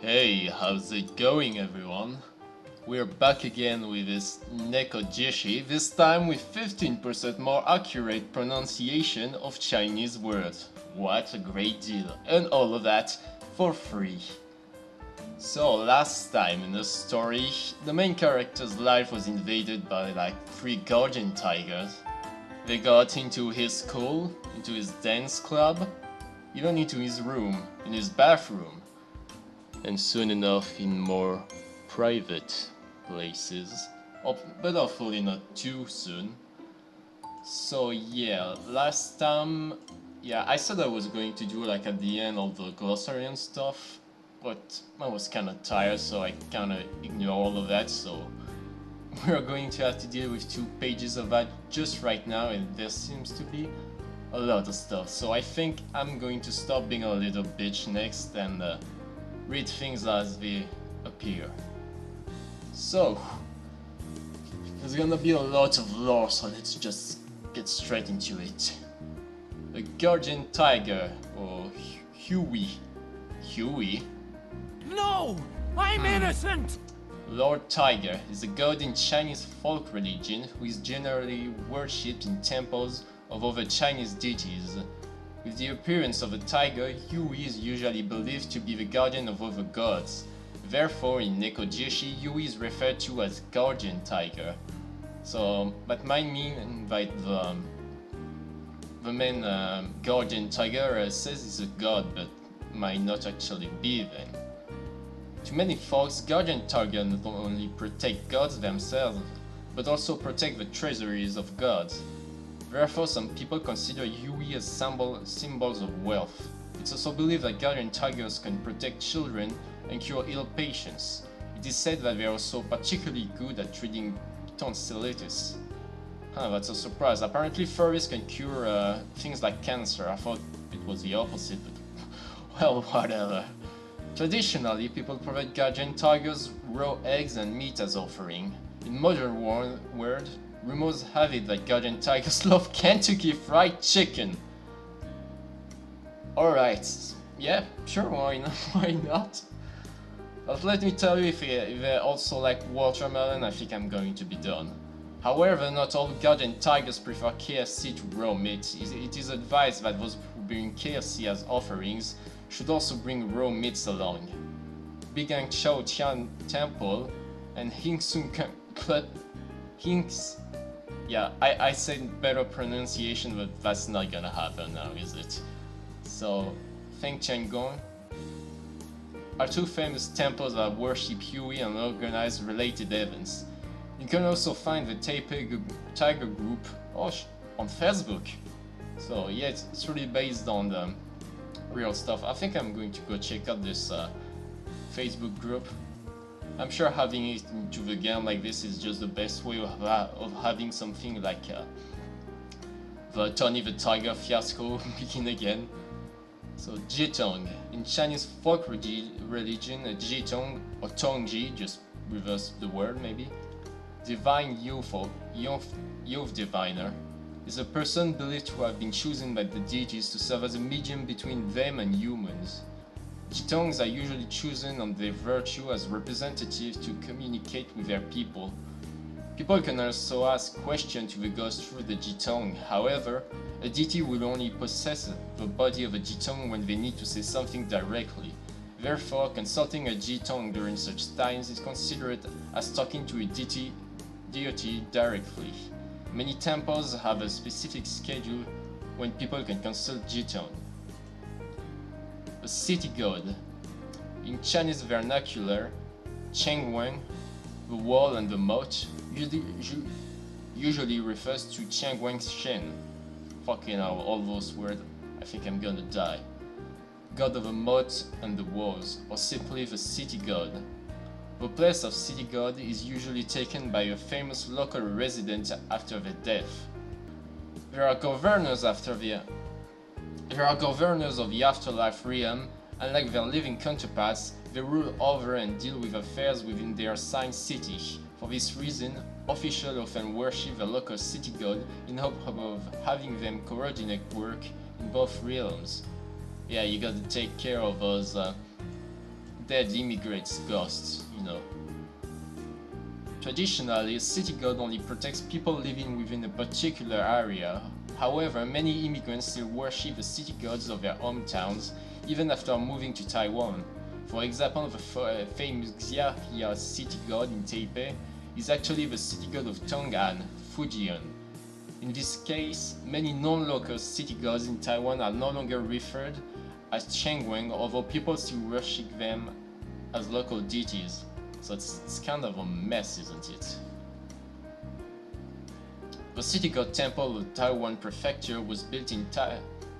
Hey, how's it going everyone? We're back again with this Nekojishi, this time with 15% more accurate pronunciation of Chinese words. What a great deal, and all of that for free. So last time in the story, the main character's life was invaded by like 3 guardian tigers. They got into his school, into his dance club, even into his room, in his bathroom, and soon enough in more private places, but hopefully not too soon. So yeah, last time, I said I was going to do like at the end all the glossary and stuff, but I was kinda tired, so I kinda ignored all of that, so we're going to have to deal with 2 pages of that just right now, and there seems to be a lot of stuff, so I think I'm going to stop being a little bitch next and read things as they appear. So, there's gonna be a lot of lore, so let's just get straight into it. The guardian tiger, or Huey. Huey? No! I'm innocent! Lord Tiger is a god in Chinese folk religion who is generally worshipped in temples of other Chinese deities. With the appearance of a tiger, Yui is usually believed to be the guardian of other gods. Therefore, in Nekojishi, Yui is referred to as guardian tiger. So, that might mean that the main guardian tiger says he's a god, but might not actually be then. To many folks, guardian tiger not only protect gods themselves, but also protect the treasuries of gods. Therefore, some people consider Yui as symbols of wealth. It's also believed that guardian tigers can protect children and cure ill patients. It is said that they are also particularly good at treating tonsillitis. That's a surprise. Apparently furries can cure things like cancer. I thought it was the opposite, but well, whatever. Traditionally, people provide guardian tigers raw eggs and meat as offering. In modern world, rumors have it that guardian tigers love Kentucky Fried Chicken. Alright, yeah, sure, why not? Why not? But let me tell you, if they also like watermelon, I think I'm going to be done. However, not all guardian tigers prefer KFC to raw meat. It is advised that those who bring KFC as offerings should also bring raw meats along. Bigang Chao Tian Temple and I said better pronunciation, but that's not gonna happen now, is it? So, Feng Tiangong are 2 famous temples that worship Huey and organize related events. You can also find the Taipei Tiger Group on Facebook. So yeah, it's really based on the real stuff. I think I'm going to go check out this Facebook group. I'm sure having it into the game like this is just the best way of having something like the Tony the Tiger fiasco begin again. So Jitong, in Chinese folk religion, Jitong or Tongji, just reverse the word maybe, divine youth diviner, is a person believed to have been chosen by the deities to serve as a medium between them and humans. Jitongs are usually chosen on their virtue as representatives to communicate with their people. People can also ask questions to the gods through the Jitong. However, a deity will only possess the body of a Jitong when they need to say something directly. Therefore, consulting a Jitong during such times is considered as talking to a deity directly. Many temples have a specific schedule when people can consult Jitong. A city god. In Chinese vernacular, Chengwen, the wall and the moat, usually refers to Chengwen Shen. Fucking hell, all those words, I think I'm gonna die. God of the moat and the walls, or simply the city god. The place of city god is usually taken by a famous local resident after their death. There are governors of the afterlife realm, and like their living counterparts, they rule over and deal with affairs within their assigned city. For this reason, officials often worship the local city god in hope of having them coordinate work in both realms. Yeah, you gotta take care of those dead immigrants' ghosts, you know. Traditionally, a city god only protects people living within a particular area. However, many immigrants still worship the city gods of their hometowns, even after moving to Taiwan. For example, the famous Xiaxia city god in Taipei is actually the city god of Tong'an, Fujian. In this case, many non-local city gods in Taiwan are no longer referred as Chengwen, although people still worship them as local deities. So it's kind of a mess, isn't it? The city god temple of Taiwan Prefecture was built in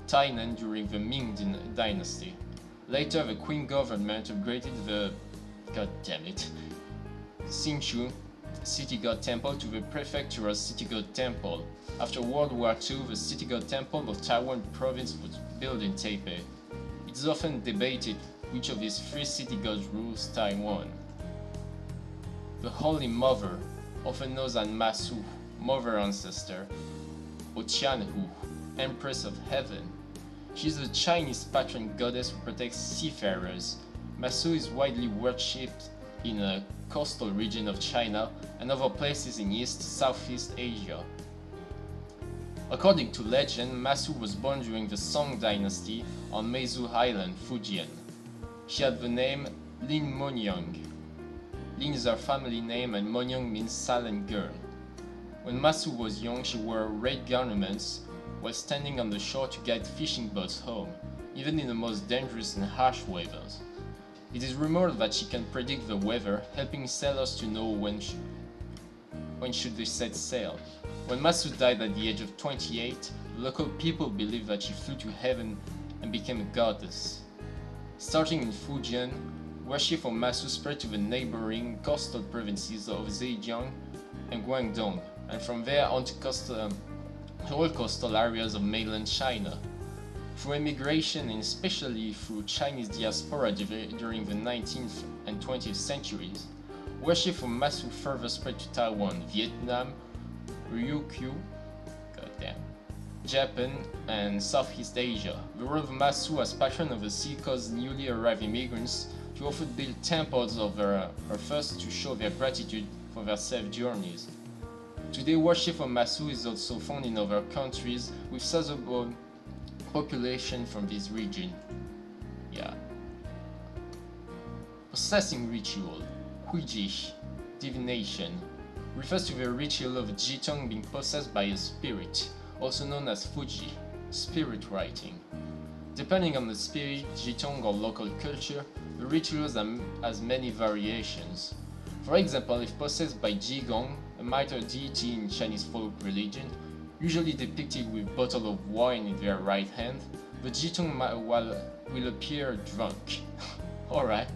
Tainan during the Ming Dynasty. Later, the Qing government upgraded the Hsinchu city god temple to the prefectural city god temple. After World War II, the city god temple of Taiwan province was built in Taipei. It is often debated which of these three city gods rules Taiwan. The Holy Mother, often known as Masu, Mother Ancestor, or Tianhu, Empress of Heaven. She is the Chinese patron goddess who protects seafarers. Masu is widely worshipped in the coastal region of China and other places in Southeast Asia. According to legend, Masu was born during the Song Dynasty on Meizu Island, Fujian. She had the name Lin Monyang. Lin is her family name and Monyang means silent girl. When Masu was young, she wore red garments while standing on the shore to guide fishing boats home, even in the most dangerous and harsh weathers. It is rumored that she can predict the weather, helping sailors to know when should they set sail. When Masu died at the age of 28, local people believe that she flew to heaven and became a goddess. Starting in Fujian, worship of Masu spread to the neighboring coastal provinces of Zhejiang and Guangdong, and from there on to all coastal areas of mainland China. Through immigration and especially through Chinese diaspora during the 19th and 20th centuries, worship of Masu further spread to Taiwan, Vietnam, Ryukyu, Japan, and Southeast Asia. The role of Masu as patron of the sea caused newly arrived immigrants to often build temples of her first to show their gratitude for their safe journeys. Today, worship of Masu is also found in other countries with sizable population from this region. Possessing ritual, Huijish, divination, refers to the ritual of a jitong being possessed by a spirit, also known as Fuji, spirit writing. Depending on the spirit, jitong, or local culture, the rituals has many variations. For example, if possessed by Jigong, a minor deity in Chinese folk religion, usually depicted with a bottle of wine in their right hand, the jitong will appear drunk. Alright.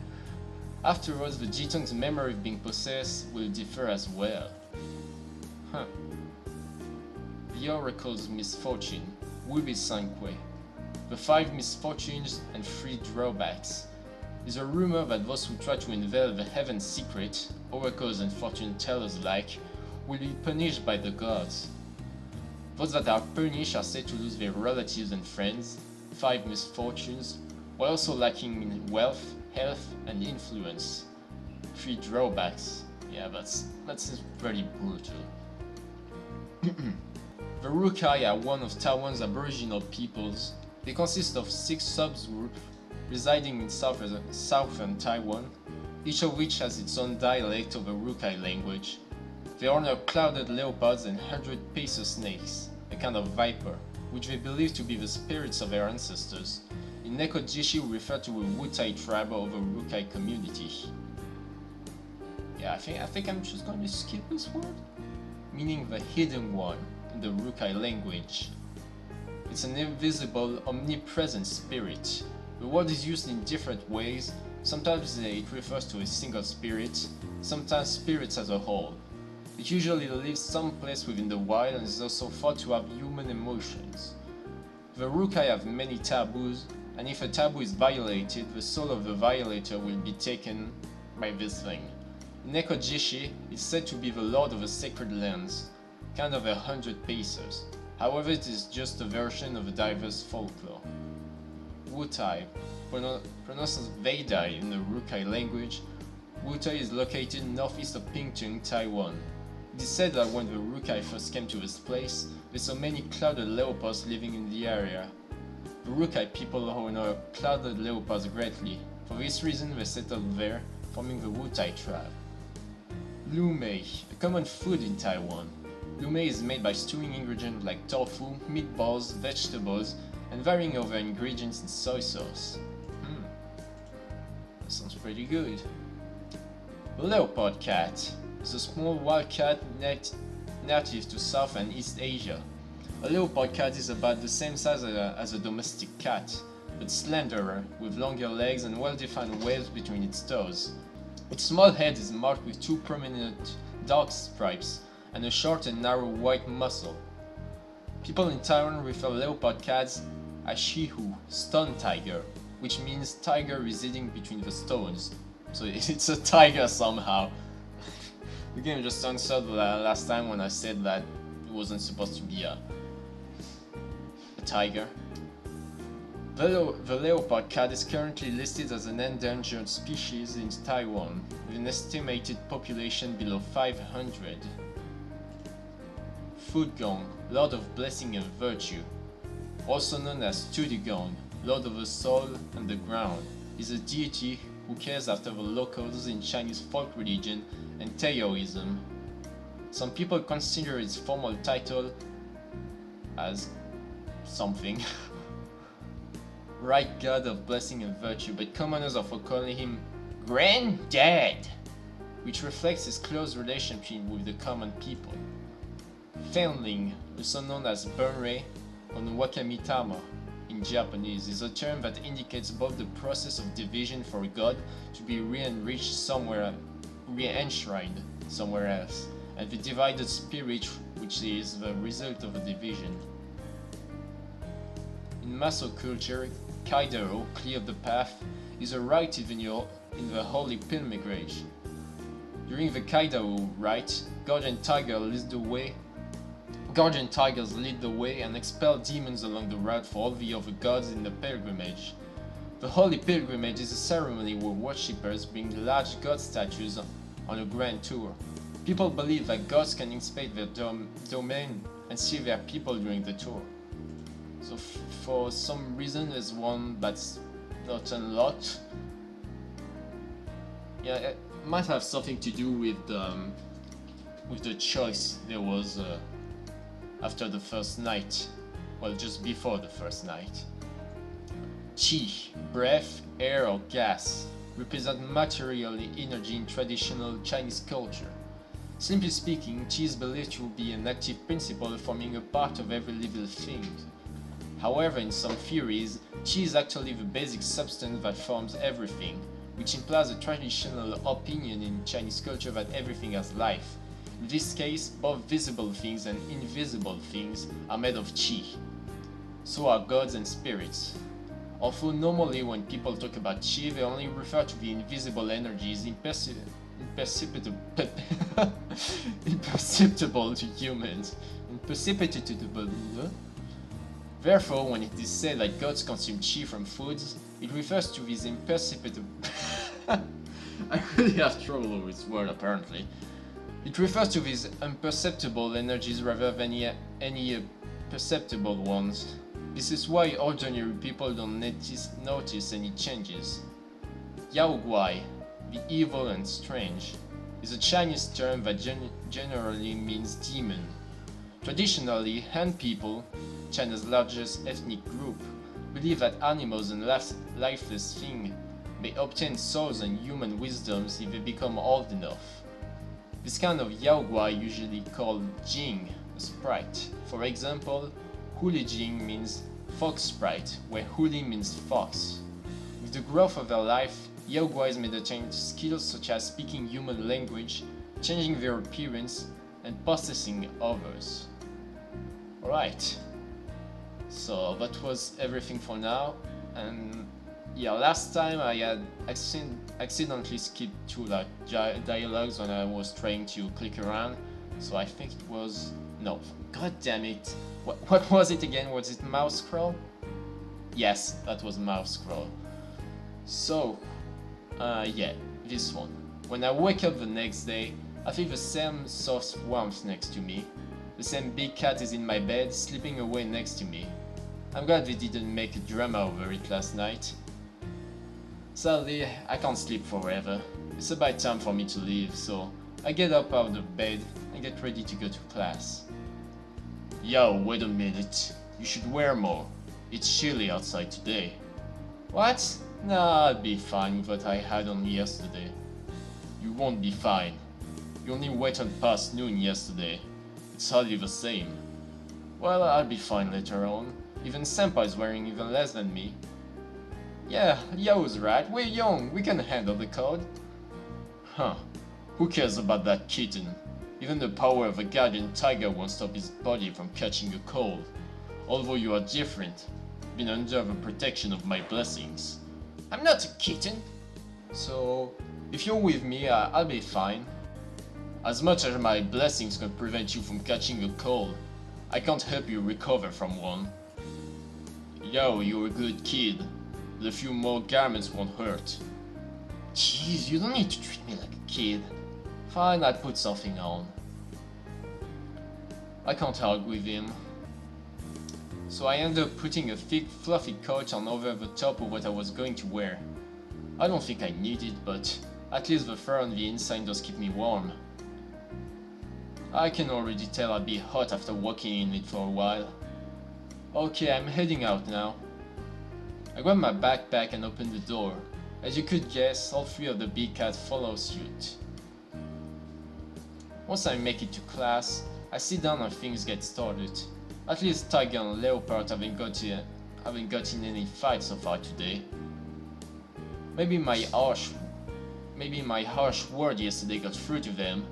Afterwards, the jitong's memory of being possessed will differ as well. The oracle's misfortune, Wubi Sanque. The 5 misfortunes and 3 drawbacks. Is a rumor that those who try to unveil the heaven's secret, oracles and fortune tellers alike, will be punished by the gods. Those that are punished are said to lose their relatives and friends, 5 misfortunes, while also lacking in wealth, health, and influence. 3 drawbacks. Yeah, that's pretty brutal. The Rukai are one of Taiwan's aboriginal peoples. They consist of 6 subgroups residing in southern Taiwan, each of which has its own dialect of the Rukai language. They honor clouded leopards and 100-pacer snakes, a kind of viper, which they believe to be the spirits of their ancestors. In Nekojishi, we refer to a Wutai tribe of a Rukai community. Yeah, I think I'm just going to skip this word, meaning the hidden one in the Rukai language. It's an invisible, omnipresent spirit. The word is used in different ways. Sometimes it refers to a single spirit, sometimes spirits as a whole. It usually lives someplace within the wild and is also thought to have human emotions. The Rukai have many taboos, and if a taboo is violated, the soul of the violator will be taken by this thing. Nekojishi is said to be the lord of the sacred lands, kind of 100 pacers. However, it is just a version of a diverse folklore. Wutai. pronounced as Veidai in the Rukai language, Wutai is located northeast of Pingtung, Taiwan. It is said that when the Rukai first came to this place, they saw many clouded leopards living in the area. The Rukai people honor clouded leopards greatly. For this reason, they settled there, forming the Wutai tribe. Lu mei, a common food in Taiwan. Lu mei is made by stewing ingredients like tofu, meatballs, vegetables, and varying other ingredients in soy sauce. That sounds pretty good. The leopard cat is a small wild cat native to South and East Asia. A leopard cat is about the same size as a domestic cat, but slenderer, with longer legs and well-defined waves between its toes. Its small head is marked with two prominent dark stripes and a short and narrow white muzzle. People in Taiwan refer leopard cats as shihu, stone tiger, which means tiger residing between the stones. So it's a tiger somehow. The game just answered last time when I said that it wasn't supposed to be a tiger. The leopard cat is currently listed as an endangered species in Taiwan, with an estimated population below 500. Food Gong, Lord of Blessing and Virtue, also known as Tudigong, Lord of the Soul and the Ground, is a deity who cares after the locals in Chinese folk religion and Taoism. Some people consider its formal title as something. Right God of Blessing and Virtue, but commoners often call him Granddad, which reflects his close relationship with the common people. Foundling, also known as Bunrei or Wakamitama in Japanese, is a term that indicates both the process of division for God to be re-enshrined somewhere else, and the divided spirit which is the result of a division. In Maso culture, Kaidaro, clear the path, is a rite in the holy pilgrimage. During the Kaidaro rite, guardian tigers lead the way and expel demons along the route for all the other gods in the pilgrimage. The holy pilgrimage is a ceremony where worshippers bring large god statues on a grand tour. People believe that gods can inspect their domain and see their people during the tour. So for some reason there's one that's not unlocked. Yeah, it might have something to do with the choice there was after the first night. Well, just before the first night. Qi, breath, air or gas, represent material energy in traditional Chinese culture. Simply speaking, Qi is believed to be an active principle forming a part of every living thing. However, in some theories, Qi is actually the basic substance that forms everything, which implies a traditional opinion in Chinese culture that everything has life. In this case, both visible things and invisible things are made of Qi. So are gods and spirits. Although normally when people talk about Qi, they only refer to the invisible energies imperceptible to humans. Therefore, when it is said that gods consume Qi from foods, it refers to these imperceptible... I really have trouble with this word apparently. It refers to these imperceptible energies rather than any perceptible ones. This is why ordinary people don't notice any changes. Yao Guai, the evil and strange, is a Chinese term that generally means demon. Traditionally, Han people, China's largest ethnic group, believe that animals and lifeless things may obtain souls and human wisdoms if they become old enough. This kind of Yao Guai usually called Jing, a sprite. For example, Huli Jing means fox sprite, where Huli means fox. With the growth of their life, Yao Guais may attain skills such as speaking human language, changing their appearance, and possessing others. Alright, so that was everything for now, and yeah, last time I had accidentally skipped two dialogues when I was trying to click around, so I think it was... no, god damn it, what was it again? Was it mouse scroll? Yes, that was mouse scroll. So, yeah, this one. When I wake up the next day, I feel the same soft warmth next to me. The same big cat is in my bed, sleeping away next to me. I'm glad they didn't make a drama over it last night. Sadly, I can't sleep forever. It's about time for me to leave, so I get up out of bed and get ready to go to class. Yo, wait a minute. You should wear more. It's chilly outside today. What? Nah, I'll be fine with what I had on yesterday. You won't be fine. You only waited past noon yesterday. It's hardly the same. Well, I'll be fine later on. Even Senpai's wearing even less than me. Yeah, Yao's right. We're young. We can handle the cold. Huh. Who cares about that kitten? Even the power of a guardian tiger won't stop his body from catching a cold. Although you are different, been under the protection of my blessings. I'm not a kitten! So, if you're with me, I'll be fine. As much as my blessings can prevent you from catching a cold, I can't help you recover from one. Yo, you're a good kid. The few more garments won't hurt. Jeez, you don't need to treat me like a kid. Fine, I'll put something on. I can't argue with him. So I ended up putting a thick, fluffy coat on over the top of what I was going to wear. I don't think I need it, but at least the fur on the inside does keep me warm. I can already tell I'll be hot after walking in it for a while. Okay, I'm heading out now. I grab my backpack and open the door. As you could guess, all three of the big cats follow suit. Once I make it to class, I sit down and things get started. At least Tiger and Leopard haven't got in any fights so far today. Maybe my harsh word yesterday got through to them.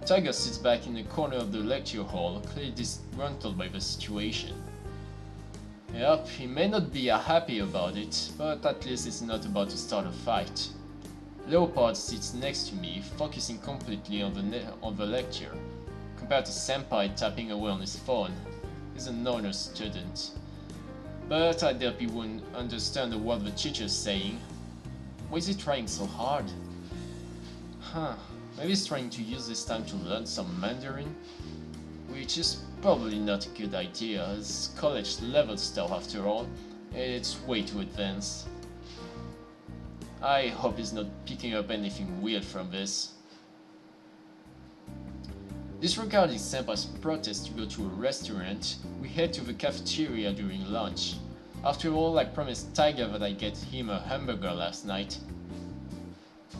Tiger sits back in the corner of the lecture hall, clearly disgruntled by the situation. Yup, he may not be happy about it, but at least it's not about to start a fight. Leopard sits next to me, focusing completely on the lecture, compared to Senpai tapping away on his phone. He's an honor student. But I doubt he wouldn't understand what the teacher's saying. Why is he trying so hard? Huh, maybe he's trying to use this time to learn some Mandarin? Which is probably not a good idea, as college level stuff after all. It's way too advanced. I hope he's not picking up anything weird from this. Disregarding Senpai's protest to go to a restaurant, we head to the cafeteria during lunch. After all, I promised Tiger that I'd get him a hamburger last night.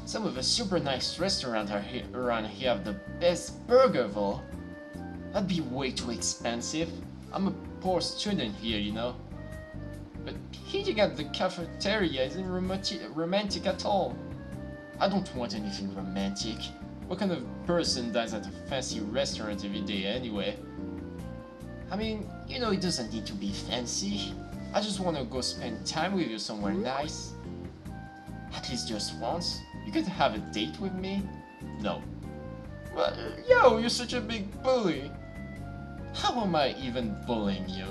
Some of the super nice restaurants around here have the best burger though. That'd be way too expensive. I'm a poor student here, you know. But eating at the cafeteria isn't romantic at all. I don't want anything romantic. What kind of person dies at a fancy restaurant every day anyway? I mean, you know, it doesn't need to be fancy. I just want to go spend time with you somewhere nice. At least just once. You could have a date with me? No. Well, yo, you're such a big bully. How am I even bullying you?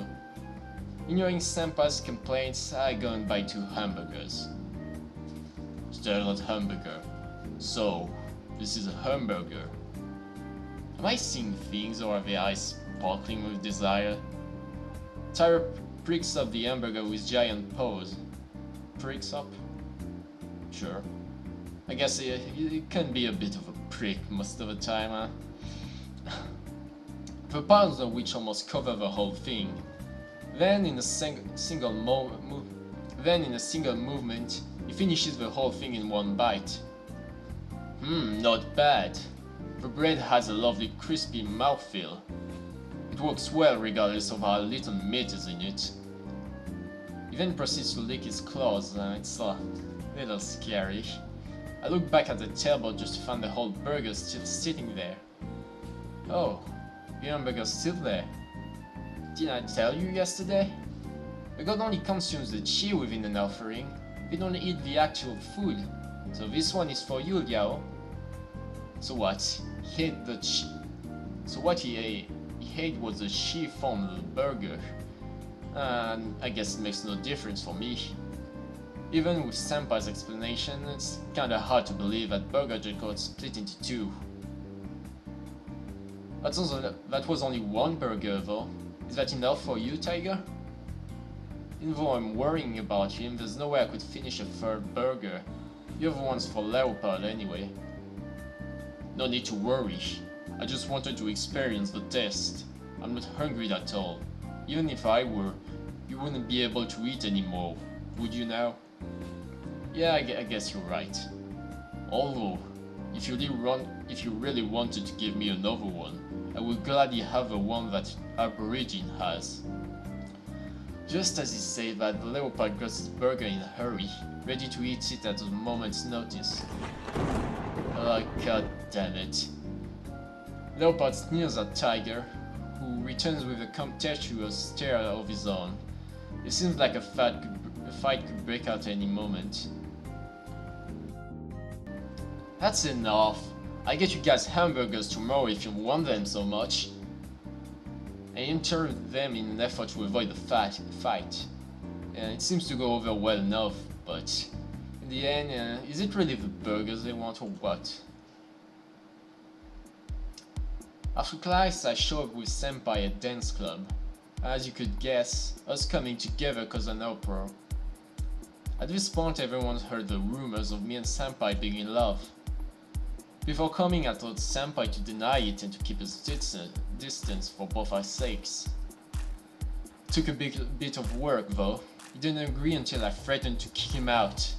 Ignoring Senpai's complaints, I go and buy 2 hamburgers. Starlight hamburger. So, this is a hamburger. Am I seeing things or are the eyes sparkling with desire? Tyra pricks up the hamburger with giant paws. Pricks up? Sure. I guess it can be a bit of a prick most of the time, huh? The paws of which almost cover the whole thing. Then in a single movement, he finishes the whole thing in one bite. Not bad. The bread has a lovely crispy mouthfeel. It works well regardless of how little meat is in it. He then proceeds to lick his claws, and it's a little scary. I look back at the table just to find the whole burger still sitting there. Oh, your hamburger's still there. Didn't I tell you yesterday? The god only consumes the chi within an offering. We don't eat the actual food. So this one is for you, Yao. So what? He ate the chi. So what he ate was the chi form of the burger. And I guess it makes no difference for me. Even with Senpai's explanation, it's kinda hard to believe that Burger J got split into two. That was only one burger though. Is that enough for you, Tiger? Even though I'm worrying about him, there's no way I could finish a third burger. The other one's for Leopard anyway. No need to worry. I just wanted to experience the test. I'm not hungry at all. Even if I were, you wouldn't be able to eat anymore, would you now? Yeah, I guess you're right. Although, if you really wanted to give me another one, I would gladly have the one that Aborigine has. Just as he said that, the Leopard got his burger in a hurry, ready to eat it at a moment's notice. Oh, god damn it. Leopard sneers at Tiger, who returns with a contemptuous stare of his own. It seems like a fight could break out any moment. That's enough. I get you guys hamburgers tomorrow if you want them so much. I interrupt them in an effort to avoid the fight. It seems to go over well enough, but in the end, is it really the burgers they want or what? After class, I show up with Senpai at dance club. As you could guess, us coming together caused an uproar. At this point, everyone's heard the rumors of me and Senpai being in love. Before coming, I told Senpai to deny it and to keep his distance for both our sakes. It took a bit of work though. He didn't agree until I threatened to kick him out.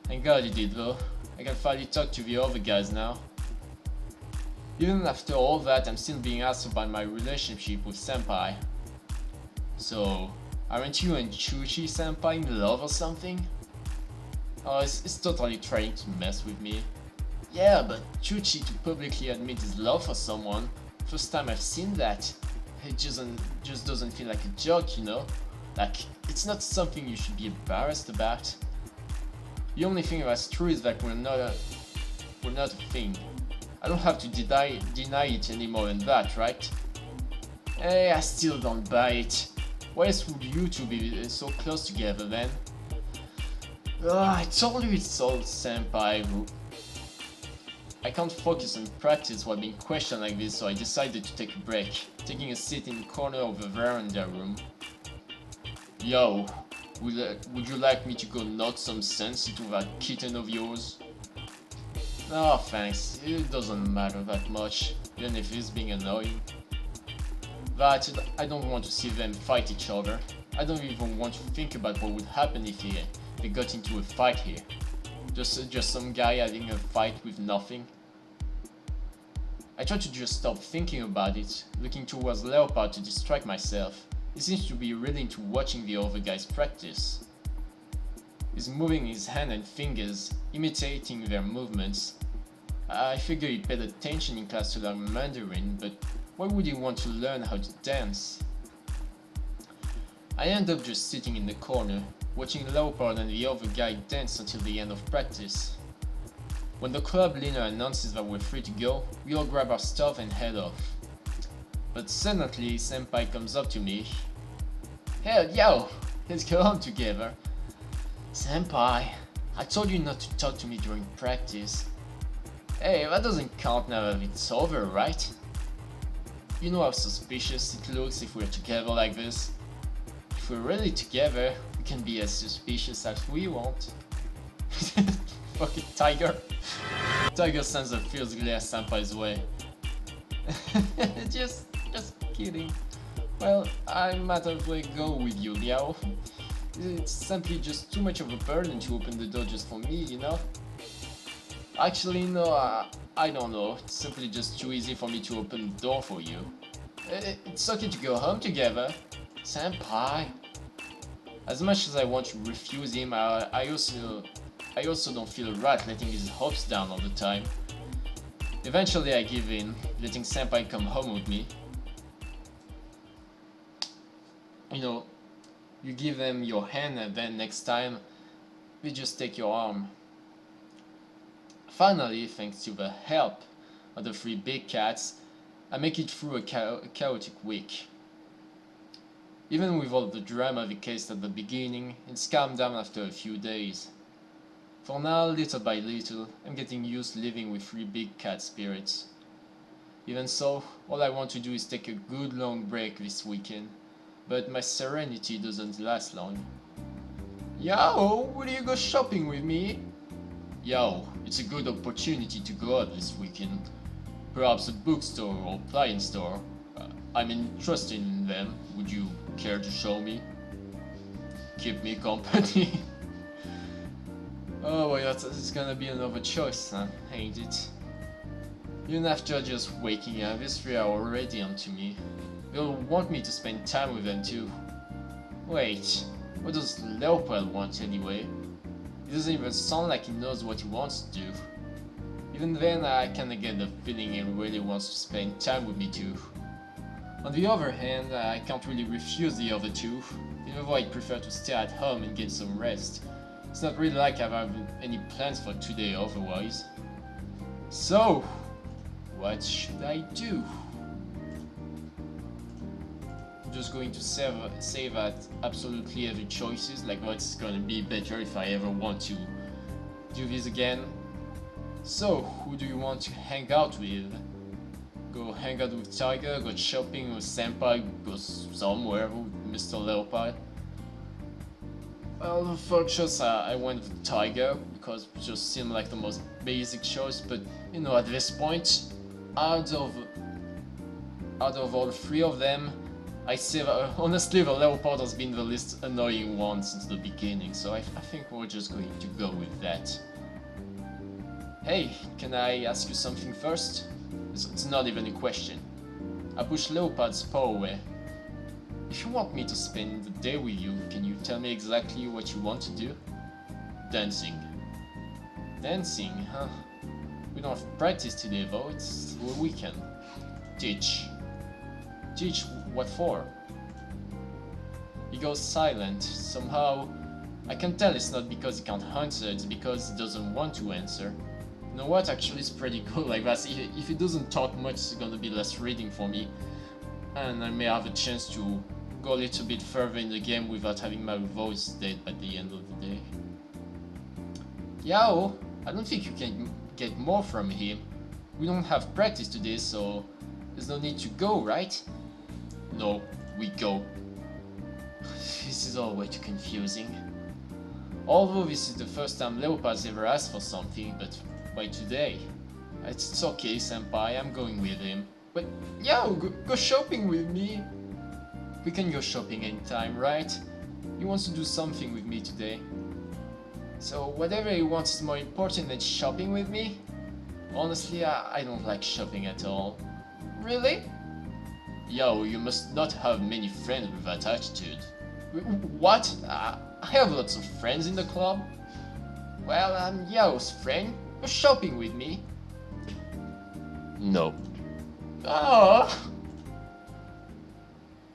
Thank God he did though. I can finally talk to the other guys now. Even after all that, I'm still being asked about my relationship with Senpai. So, aren't you and Chuchi Senpai in love or something? Oh, it's totally trying to mess with me. Yeah, but Chuchi to publicly admit his love for someone, first time I've seen that. It just doesn't feel like a joke, you know? Like, it's not something you should be embarrassed about. The only thing that's true is that we're not a thing. I don't have to deny it any more than that, right? Hey, I still don't buy it. Why else would you two be so close together then? I told you it's all Senpai. I can't focus on practice while being questioned like this, so I decided to take a break, taking a seat in the corner of the veranda room. Yo, would you like me to go knock some sense into that kitten of yours? No, thanks, it doesn't matter that much, even if he's being annoying. But I don't want to see them fight each other. I don't even want to think about what would happen if they got into a fight here. Just some guy having a fight with nothing. I try to just stop thinking about it, looking towards Leopard to distract myself. He seems to be really into watching the other guys practice. He's moving his hand and fingers, imitating their movements. I figure he paid attention in class to learn Mandarin, but why would he want to learn how to dance? I end up just sitting in the corner, watching Leopard and the other guy dance until the end of practice. When the club leader announces that we're free to go, we all grab our stuff and head off. But suddenly, Senpai comes up to me. Hey, yo, let's go home together. Senpai, I told you not to talk to me during practice. Hey, that doesn't count now that it's over, right? You know how suspicious it looks if we're together like this. If we're really together, we can be as suspicious as we want. Fucking Tiger. Tiger sends a fierce glare Senpai's way. just kidding. Well, I might as well go with you, Liao. It's simply just too much of a burden to open the door just for me, you know? Actually, no, I don't know. It's simply just too easy for me to open the door for you. It's okay to go home together. Senpai. As much as I want to refuse him, I also don't feel right letting his hopes down all the time. Eventually I give in, letting Senpai come home with me. You know, you give them your hand and then next time, they just take your arm. Finally, thanks to the help of the 3 big cats, I make it through a chaotic week. Even with all the drama we caused at the beginning, it's calmed down after a few days. For now, little by little, I'm getting used to living with 3 big cat spirits. Even so, all I want to do is take a good long break this weekend. But my serenity doesn't last long. Yo, will you go shopping with me? Yo, it's a good opportunity to go out this weekend. Perhaps a bookstore or appliance store. I'm interested in them. Would you care to show me? Keep me company. Oh, well, it's gonna be another choice, huh? Ain't it? Even after just waking up, these 3 are already onto me. They'll want me to spend time with them too. Wait, what does Leopold want anyway? It doesn't even sound like he knows what he wants to do. Even then, I kinda get the feeling he really wants to spend time with me too. On the other hand, I can't really refuse the other two, even though I'd prefer to stay at home and get some rest. It's not really like I have any plans for today otherwise. So, what should I do? I'm just going to save at absolutely every choices, like what's gonna be better if I ever want to do this again. So, who do you want to hang out with? Go hang out with Tiger, go shopping with Senpai, go somewhere with Mr. Leopard. Well, for choice I went with Tiger, because it just seemed like the most basic choice, but you know, at this point, out of all 3 of them, I say that, honestly, the Leopard has been the least annoying one since the beginning, so I think we're just going to go with that. Hey, can I ask you something first? It's not even a question. I push Leopard's paw away. If you want me to spend the day with you, can you tell me exactly what you want to do? Dancing. Dancing, huh? We don't have practice today though, it's a weekend. Teach. Teach what for? He goes silent. Somehow, I can tell it's not because he can't answer, it's because he doesn't want to answer. You know what, actually it's pretty cool like that. If he doesn't talk much, it's gonna be less reading for me. And I may have a chance to go a little bit further in the game without having my voice dead by the end of the day. Yao, I don't think you can get more from him. We don't have practice today, so there's no need to go, right? No, we go. This is all way too confusing. Although this is the first time Leopard's ever asked for something, but why today? It's okay, Senpai, I'm going with him. But, yo, go shopping with me. We can go shopping anytime, right? He wants to do something with me today. So whatever he wants is more important than shopping with me? Honestly, I don't like shopping at all. Really? Yo, you must not have many friends with that attitude. What? I have lots of friends in the club. Well, I'm Yao's friend. Go shopping with me. No. Oh.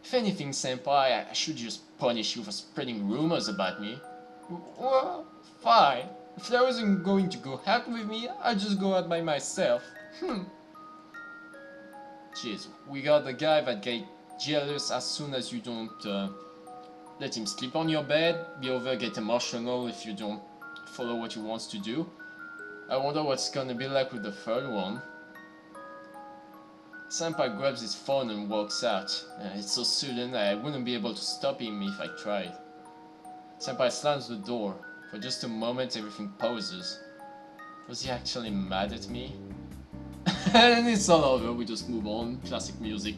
If anything, Senpai, I should just punish you for spreading rumors about me. Well, fine. If I wasn't going to go out with me, I'd just go out by myself. Jeez, we got the guy that get jealous as soon as you don't let him sleep on your bed. The other get emotional if you don't follow what he wants to do. I wonder what's gonna be like with the third one. Senpai grabs his phone and walks out. It's so sudden I wouldn't be able to stop him if I tried. Senpai slams the door. For just a moment everything pauses. Was he actually mad at me? And it's all over, we just move on. Classic music.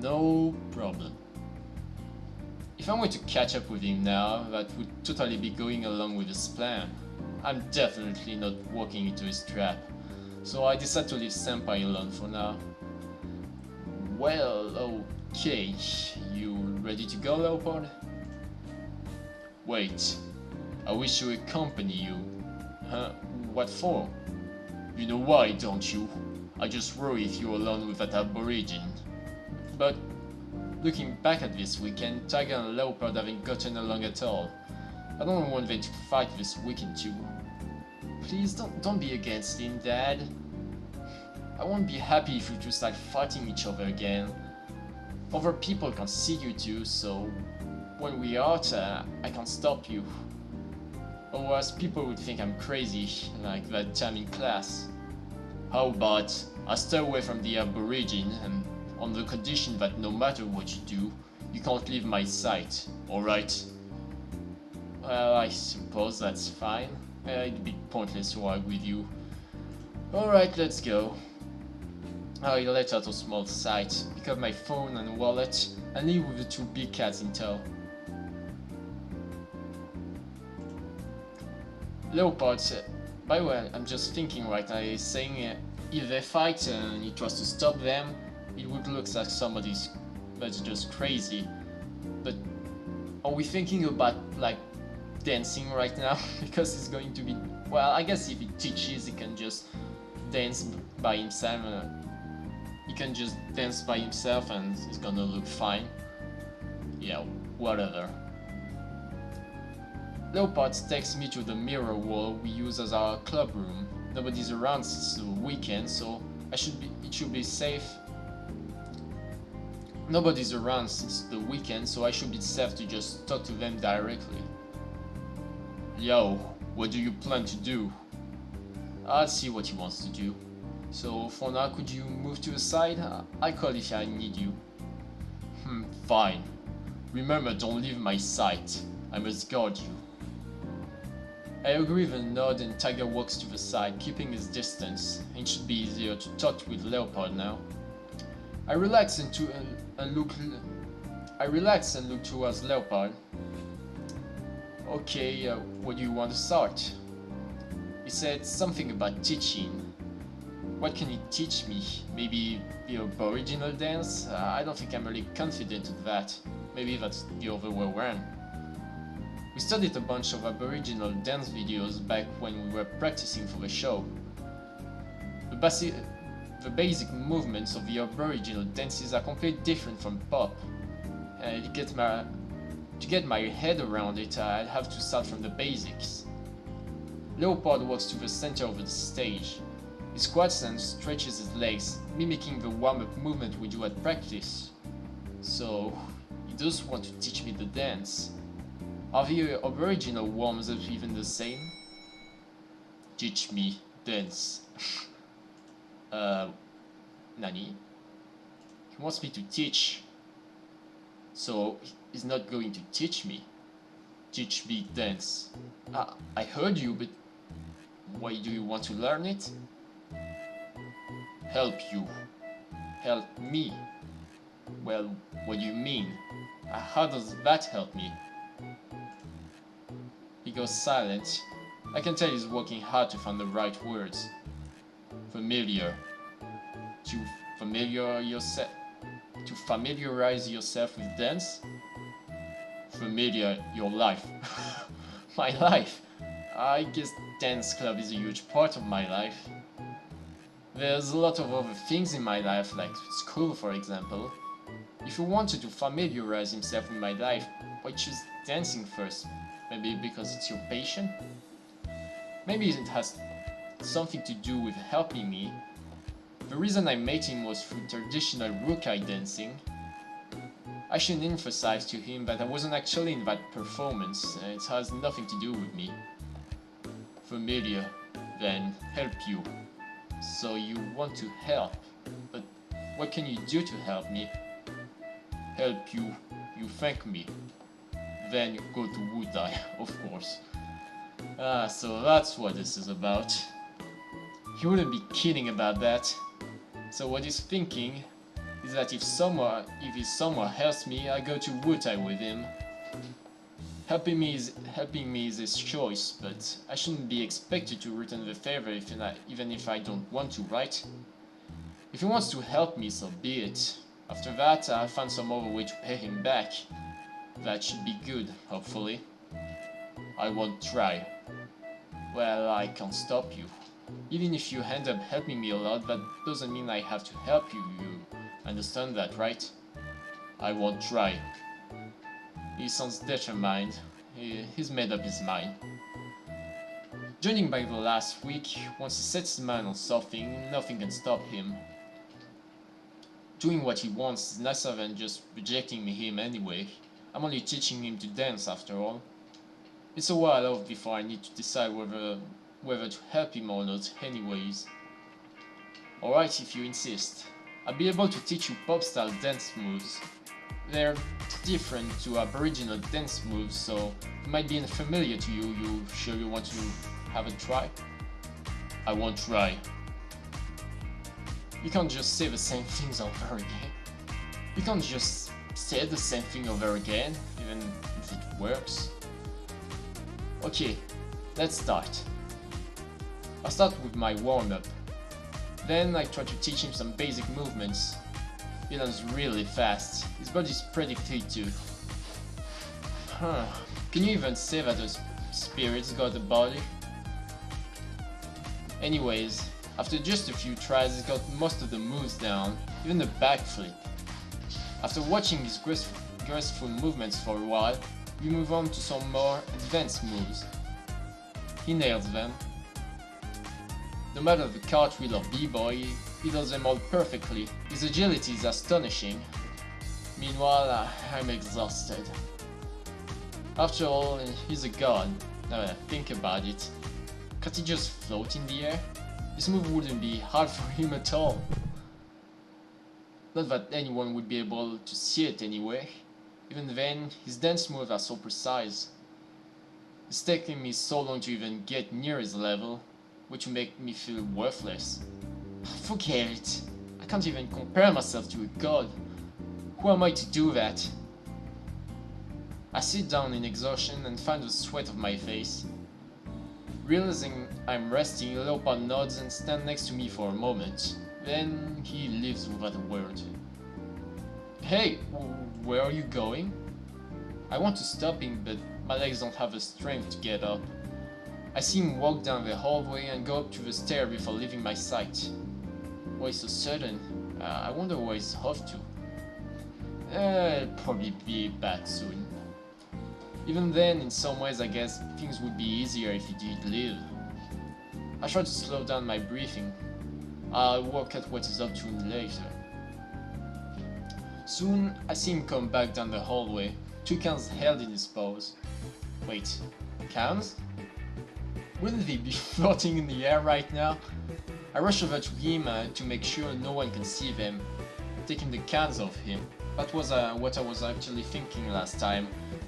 No problem. If I'm going to catch up with him now, that would totally be going along with his plan. I'm definitely not walking into his trap. So I decide to leave Senpai alone for now. Well, okay. You ready to go, Leopard? Wait. I wish to accompany you. Huh? What for? You know why, don't you? I just worry if you're alone with that aborigine. But, looking back at this weekend, Tiger and Leopard haven't gotten along at all. I don't want them to fight this weekend too. Please don't be against him, Dad. I won't be happy if you two start fighting each other again. Other people can see you too, so when we're out, I can't stop you. Otherwise, people would think I'm crazy, like that time in class. How about I stay away from the Aborigine, and on the condition that no matter what you do, you can't leave my sight, alright? Well, I suppose that's fine. It'd be pointless to argue with you. Alright, let's go. I let out a small sight, pick up my phone and wallet, and leave with the two big cats in tow. Leopard, by the way, I'm just thinking right now, he's saying if they fight and he tries to stop them, it would look like somebody's that's just crazy. But are we thinking about like dancing right now? Because it's going to be, well, I guess if he teaches, he can just dance by himself. He can just dance by himself and it's gonna look fine. Yeah, whatever. Leopard takes me to the mirror wall we use as our club room. Nobody's around since the weekend, so it should be safe. Nobody's around since the weekend, so I should be safe to just talk to them directly. Yo, what do you plan to do? I'll see what he wants to do. So for now, could you move to the side? I'll call if I need you. Fine. Remember, don't leave my sight. I must guard you. I agree with a nod and Tiger walks to the side, keeping his distance. It should be easier to talk with Leopard now. I relax and look towards Leopard. Okay, what do you want to start? He said something about teaching. What can he teach me? Maybe the Aboriginal dance? I don't think I'm really confident of that. Maybe that's the other way around. We studied a bunch of Aboriginal dance videos back when we were practicing for the show. The basic movements of the Aboriginal dances are completely different from pop. To get my head around it, I'd have to start from the basics. Leopard walks to the center of the stage. He squats and stretches his legs, mimicking the warm-up movement we do at practice. So, he does want to teach me the dance. Are the Aboriginal warm-ups even the same? Teach me dance. Nani? He wants me to teach. So, he's not going to teach me. Teach me dance. I heard you, but why do you want to learn it? Help you. Help me. Well, what do you mean? How does that help me? He goes silent. I can tell he's working hard to find the right words. Familiar. To familiarize yourself with dance? Familiar your life. My life. I guess dance club is a huge part of my life. There's a lot of other things in my life, like school for example. If he wanted to familiarize himself with my life, why choose dancing first? Maybe because it's your passion? Maybe it has something to do with helping me. The reason I met him was through traditional Rukai dancing. I should emphasize to him that I wasn't actually in that performance, and it has nothing to do with me. Familiar, then help you. So you want to help, but what can you do to help me? Help you, you thank me. Then you go to Wutai, of course. So that's what this is about. He wouldn't be kidding about that. So what he's thinking is that if his someone helps me, I go to Wutai with him. Helping me is his choice, but I shouldn't be expected to return the favor even if I don't want to, right? If he wants to help me, so be it. After that, I'll find some other way to pay him back. That should be good, hopefully. I won't try. Well, I can't stop you. Even if you end up helping me a lot, that doesn't mean I have to help you. You understand that, right? I won't try. He sounds determined. He's made up his mind. Judging by the last week, once he sets his mind on something, nothing can stop him. doing what he wants is nicer than just rejecting him anyway. I'm only teaching him to dance after all. It's a while off before I need to decide whether to help him or not anyways. Alright, if you insist. I'll be able to teach you pop-style dance moves. They're different to Aboriginal dance moves, so it might be unfamiliar to you. You sure you want to have a try? I won't try. You can't just say the same things over again. You can't just say the same thing over again, even if it works. Okay, let's start. I'll start with my warm-up. Then I try to teach him some basic movements. He learns really fast. His body's pretty fit too. Huh. Can you even say that a spirit's got a body? Anyways, after just a few tries, he's got most of the moves down, even the backflip. After watching his graceful movements for a while, we move on to some more advanced moves. He nails them. No matter the cartwheel or b-boy, he does them all perfectly. His agility is astonishing. Meanwhile, I'm exhausted. After all, he's a god, now that I think about it. Can't he just float in the air? This move wouldn't be hard for him at all. Not that anyone would be able to see it anyway. Even then, his dance moves are so precise. It's taking me so long to even get near his level, which will make me feel worthless. Forget it. I can't even compare myself to a god. Who am I to do that? I sit down in exhaustion and find the sweat of my face. Realizing I'm resting, Leopard nods and stands next to me for a moment. Then he leaves without a word. Hey, where are you going? I want to stop him, but my legs don't have the strength to get up. I see him walk down the hallway and go up to the stair before leaving my sight. Why so sudden? I wonder where he's off to. He'll probably be back soon. Even then, in some ways I guess things would be easier if he did leave. I try to slow down my breathing. I'll work at what he's up to later. Soon, I see him come back down the hallway, 2 cans held in his paws. Wait, cans? Wouldn't they be floating in the air right now? I rush over to him to make sure no one can see them, taking the cans off him. That was what I was actually thinking last time,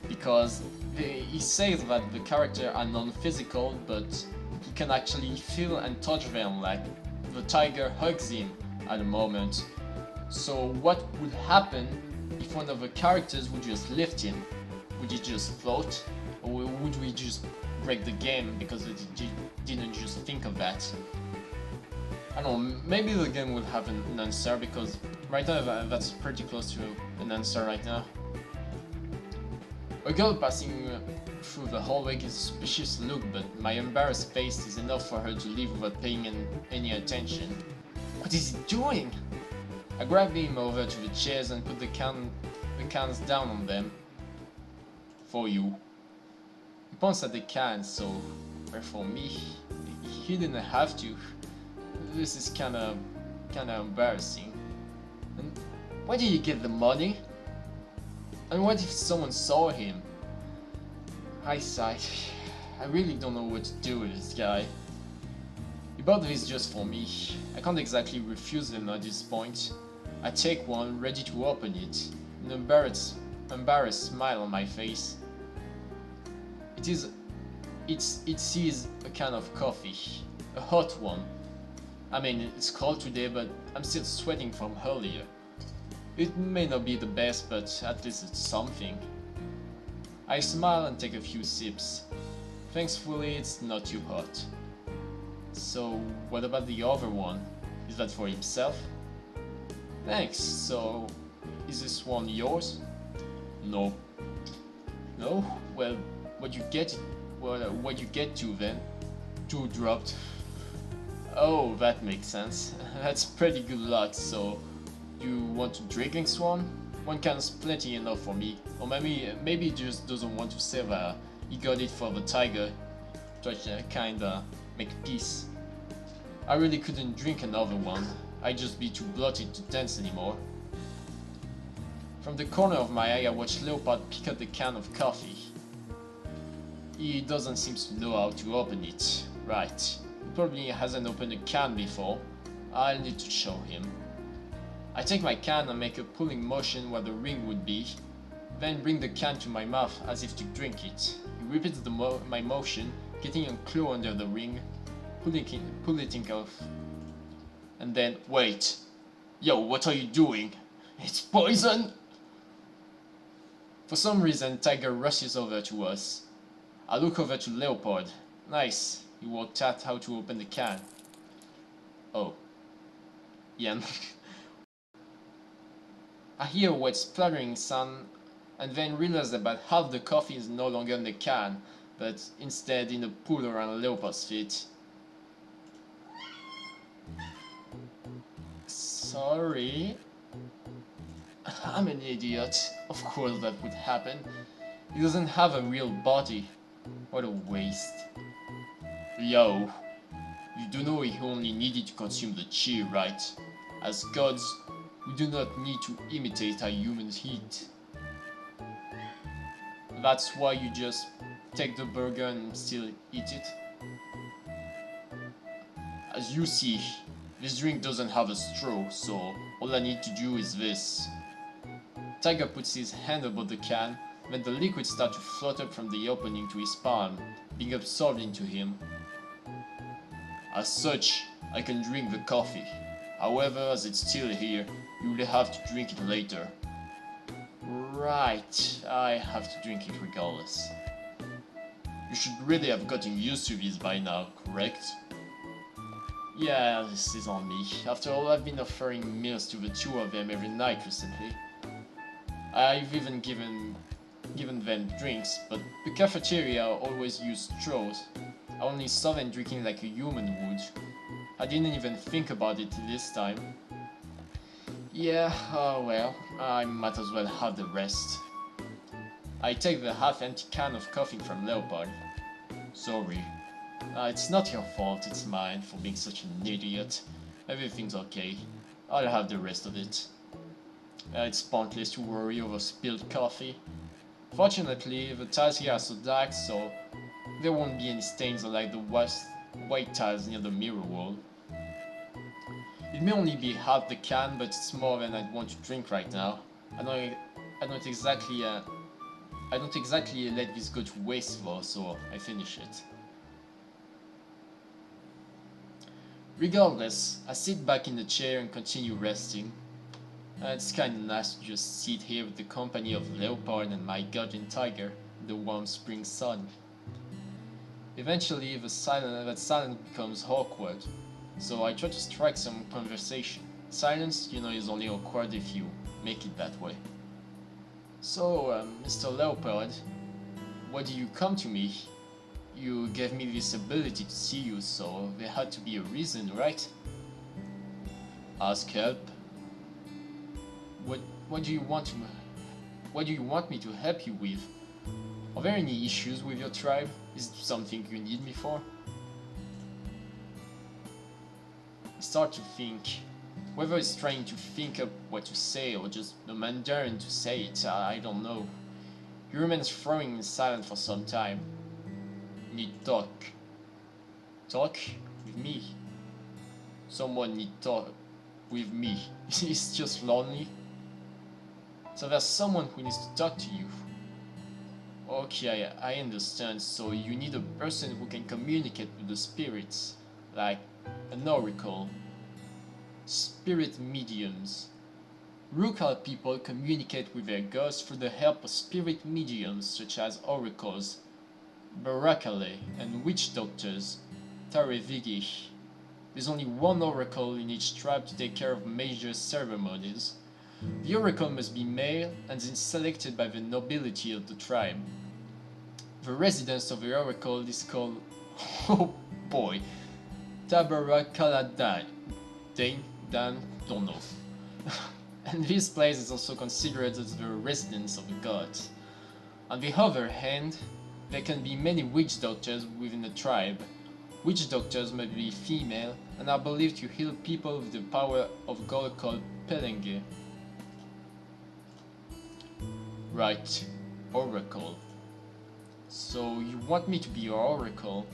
because he says that the characters are non-physical, but he can actually feel and touch them, like the tiger hugs him at the moment. So what would happen if one of the characters would just lift him? Would he just float? Or would we just break the game because it didn't just think of that? I don't know, maybe the game will have an answer, because right now that's pretty close to an answer right now. A girl passing through the hallway gives a suspicious look, but my embarrassed face is enough for her to leave without paying any attention. What is he doing? I grab him over to the chairs and put the cans down on them. For you. He points at the cans, so they're for me. He didn't have to. This is kinda embarrassing. And where did he get the money? And what if someone saw him? I sighed. I really don't know what to do with this guy. He bought this just for me. I can't exactly refuse him at this point. I take one, ready to open it, an embarrassed smile on my face. It sees a can of coffee, a hot one. I mean, it's cold today, but I'm still sweating from earlier. It may not be the best, but at least it's something. I smile and take a few sips. Thankfully, it's not too hot. So, what about the other one? Is that for himself? Thanks, so is this one yours? No. No? Well, what you get to then? 2 dropped. Oh, that makes sense. That's pretty good luck, so you want to drink this one? 1 can's plenty enough for me. Or maybe he just doesn't want to say that he got it for the tiger. To kinda make peace. I really couldn't drink another one. I'd just be too bloated to dance anymore. From the corner of my eye, I watch Leopard pick up the can of coffee. He doesn't seem to know how to open it. Right. He probably hasn't opened a can before. I'll need to show him. I take my can and make a pulling motion where the ring would be, then bring the can to my mouth as if to drink it. He repeats my motion, getting a claw under the ring, pull it off, and then, wait. Yo, what are you doing? It's poison! For some reason, Tiger rushes over to us. I look over to Leopard. Nice, he worked out how to open the can. Oh. Yeah. I hear a wet splattering sound and then realize that about half the coffee is no longer in the can, but instead in a pool around Leopard's feet. Sorry. I'm an idiot. Of course that would happen. He doesn't have a real body. What a waste. Yo, you do know he only needed to consume the chi, right? As gods, we do not need to imitate how humans eat. That's why you just take the burger and still eat it? As you see, this drink doesn't have a straw, so all I need to do is this. Tiger puts his hand above the can, then the liquid starts to float up from the opening to his palm, being absorbed into him. As such, I can drink the coffee. However, as it's still here, you will have to drink it later. Right, I have to drink it regardless. You should really have gotten used to this by now, correct? Yeah, this is on me. After all, I've been offering meals to the two of them every night recently. I've even given them drinks, but the cafeteria always used straws. I only saw them drinking like a human would. I didn't even think about it this time. Yeah, oh well, I might as well have the rest. I take the half-empty can of coffee from Leopard. Sorry. It's not your fault, it's mine for being such an idiot. Everything's okay. I'll have the rest of it. It's pointless to worry over spilled coffee. Fortunately, the tiles here are so dark, so there won't be any stains like the white tiles near the mirror wall. It may only be half the can, but it's more than I'd want to drink right now. I don't exactly let this go to waste though, so I finish it. Regardless, I sit back in the chair and continue resting. It's kinda nice to just sit here with the company of Leopard and my guardian Tiger in the warm spring sun. Eventually, that silence becomes awkward, so I try to strike some conversation. Silence, you know, is only awkward if you make it that way. So, Mr. Leopard, why do you come to me? You gave me this ability to see you, so there had to be a reason, right? Ask help. What do you want me to help you with? Are there any issues with your tribe? Is it something you need me for? I start to think. Whether it's trying to think up what to say or just the Mandarin to say it, I don't know. He remains throwing in silence for some time. Need talk. Talk with me. Someone need talk with me. He's just lonely. So there's someone who needs to talk to you. Okay, I understand. So you need a person who can communicate with the spirits, like an oracle. Spirit mediums. Rukal people communicate with their gods through the help of spirit mediums such as oracles, Barakale, and witch doctors, Tarevigi. There's only one oracle in each tribe to take care of major ceremonies. The oracle must be male and is selected by the nobility of the tribe. The residence of the oracle is called, oh boy, Tabarakaladan. Dan, don't know. And this place is also considered as the residence of the gods. On the other hand, there can be many witch doctors within the tribe. Witch doctors may be female and are believed to heal people with the power of god called Pelenge. Right, Oracle. So you want me to be your Oracle?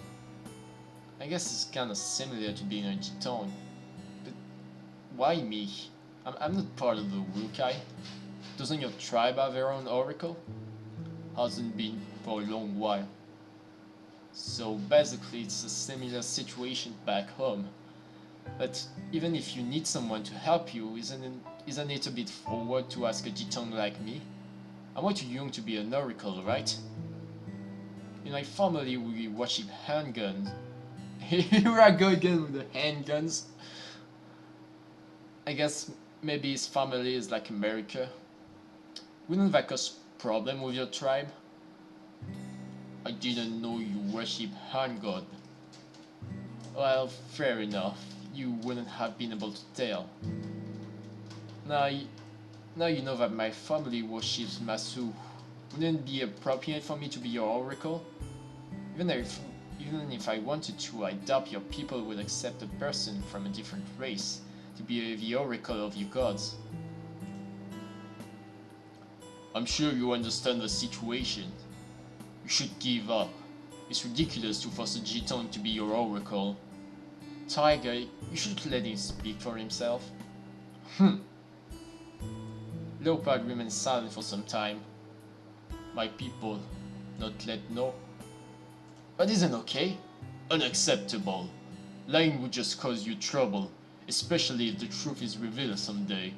I guess it's kinda similar to being a Jiton. But why me? I'm not part of the Rukai. Doesn't your tribe have their own Oracle? Hasn't been for a long while. So basically it's a similar situation back home. But even if you need someone to help you, isn't it a bit forward to ask a Jiton like me? I'm way too young to be an Oracle, right? In my family we worship handguns. Here I go again with the handguns. I guess maybe his family is like America. Wouldn't that cause problem with your tribe? I didn't know you worship hand god. Well, fair enough. You wouldn't have been able to tell. Now you know that my family worships Masu. Wouldn't it be appropriate for me to be your oracle? Even if I wanted to, I doubt your people would accept a person from a different race to be the oracle of your gods. I'm sure you understand the situation. You should give up. It's ridiculous to force a Jiton to be your oracle. Tiger, you should let him speak for himself. Leopard remained silent for some time. My people, not let know. That isn't okay. Unacceptable. Lying would just cause you trouble, especially if the truth is revealed someday.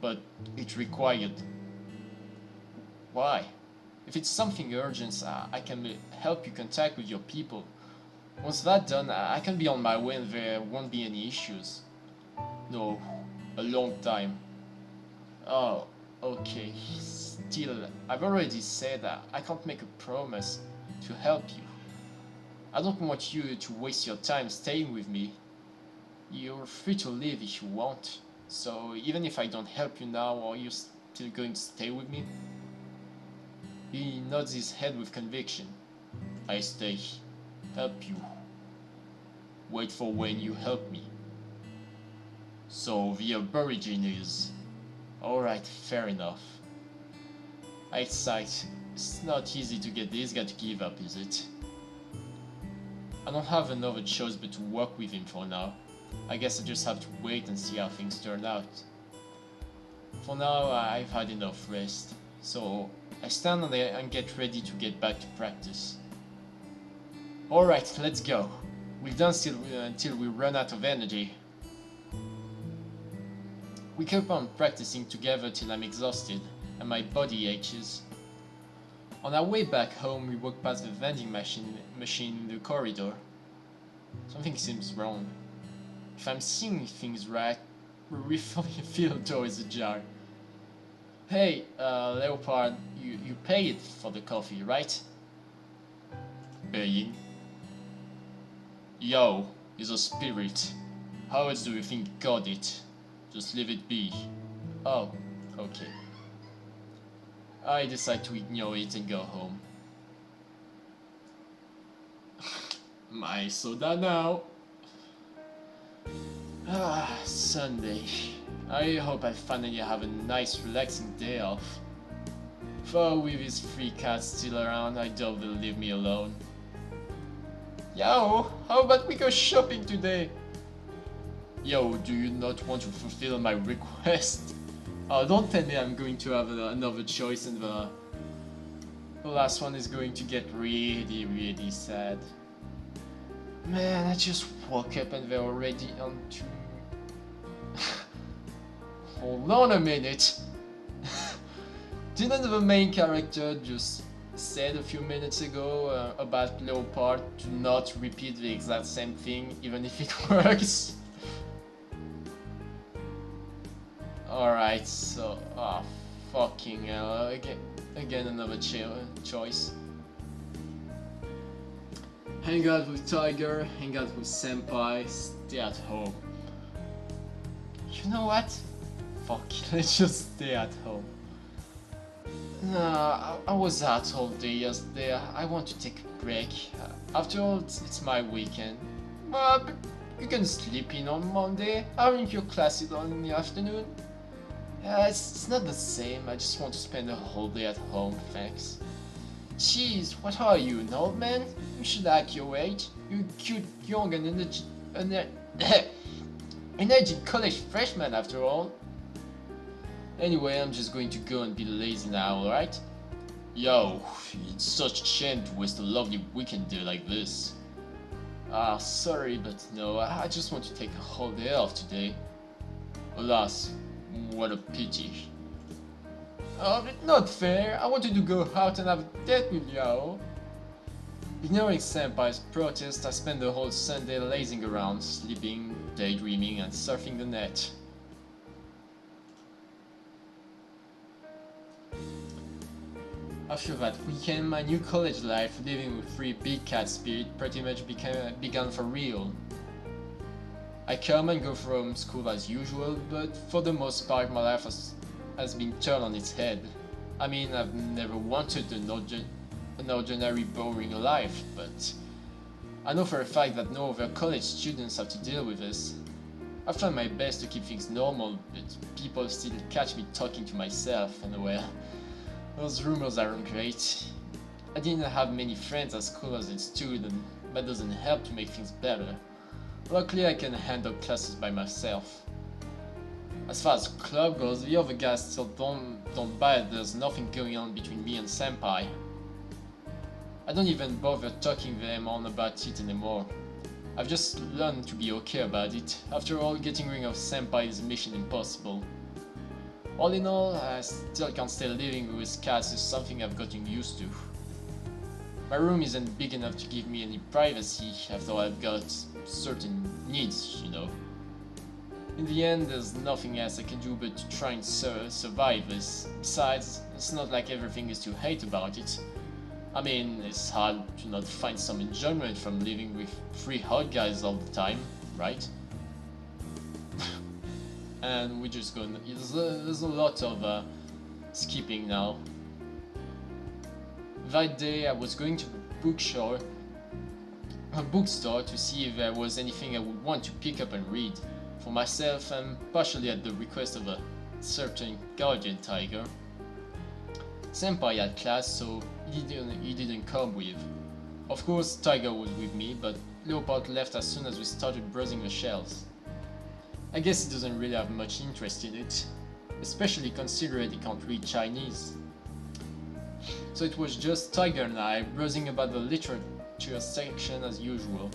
But it required. Why? If it's something urgent, I can help you contact with your people. Once that's done, I can be on my way and there won't be any issues. No, a long time. Oh, okay. Still, I've already said that I can't make a promise to help you. I don't want you to waste your time staying with me. You're free to leave if you want. So even if I don't help you now, are you still going to stay with me? He nods his head with conviction. I stay. Help you. Wait for when you help me. So the Aborigine is... Alright, fair enough. I sighed. It's not easy to get this guy to give up, is it? I don't have another choice but to work with him for now. I guess I just have to wait and see how things turn out. For now, I've had enough rest. So I stand on there and get ready to get back to practice. Alright, let's go. We'll dance until we run out of energy. We keep on practicing together till I'm exhausted and my body aches. On our way back home, we walk past the vending machine in the corridor. Something seems wrong. If I'm seeing things right, the refill door is ajar. Hey, Leopard, you paid for the coffee, right? Paying? Yo, he's a spirit. How else do you think God it? Just leave it be. Oh, okay. I decide to ignore it and go home. My soda now. Sunday. I hope I finally have a nice relaxing day off. Though with his free cats still around, I doubt they'll leave me alone. Yo, how about we go shopping today? Yo, do you not want to fulfill my request? Oh, don't tell me I'm going to have another choice and the last one is going to get really, really sad. Man, I just woke up and they're already on to... Hold on a minute! Didn't the main character just said a few minutes ago about Leopard to not repeat the exact same thing even if it works? Alright, so... fucking hell, again another choice. Hang out with Tiger, hang out with Senpai, stay at home. You know what? Fuck, let's just stay at home. Nah, I was out all day yesterday, I want to take a break. After all, it's my weekend. But you can sleep in on Monday, aren't your classes on in the afternoon? It's not the same. I just want to spend a whole day at home, thanks. Jeez, what are you, an old man? You should act your age. You're cute, young, and energy college freshman after all. Anyway, I'm just going to go and be lazy now, alright? Yo, it's such a shame to waste a lovely weekend day like this. Ah, sorry, but no, I just want to take a whole day off today. Alas, what a pity. Not fair. I wanted to go out and have a date with Yao. Ignoring Senpai's protest, I spent the whole Sunday lazing around, sleeping, daydreaming, and surfing the net. After that weekend, my new college life, living with free big cat spirit, pretty much began for real. I come and go from school as usual, but for the most part my life has been turned on its head. I mean, I've never wanted an ordinary boring life, but I know for a fact that no other college students have to deal with this. I've tried my best to keep things normal, but people still catch me talking to myself, and well, those rumors aren't great. I didn't have many friends at school as a student, but that doesn't help to make things better. Luckily I can handle classes by myself. As far as club goes, the other guys still don't buy it. There's nothing going on between me and Senpai. I don't even bother talking to them on about it anymore. I've just learned to be okay about it. After all, getting rid of Senpai is mission impossible. All in all, I still can't stay living with cats is something I've gotten used to. My room isn't big enough to give me any privacy after I've got certain needs, you know. In the end, there's nothing else I can do but to try and survive this. Besides, it's not like everything is to hate about it. I mean, it's hard to not find some enjoyment from living with 3 hot guys all the time, right? And we're just going. There's a lot of skipping now. That day I was going to a bookstore to see if there was anything I would want to pick up and read for myself, and partially at the request of a certain guardian tiger. Senpai had class, so he didn't come with. Of course, Tiger was with me, but Leopard left as soon as we started browsing the shelves. I guess he doesn't really have much interest in it, especially considering he can't read Chinese. So it was just Tiger and I browsing about the literature section as usual.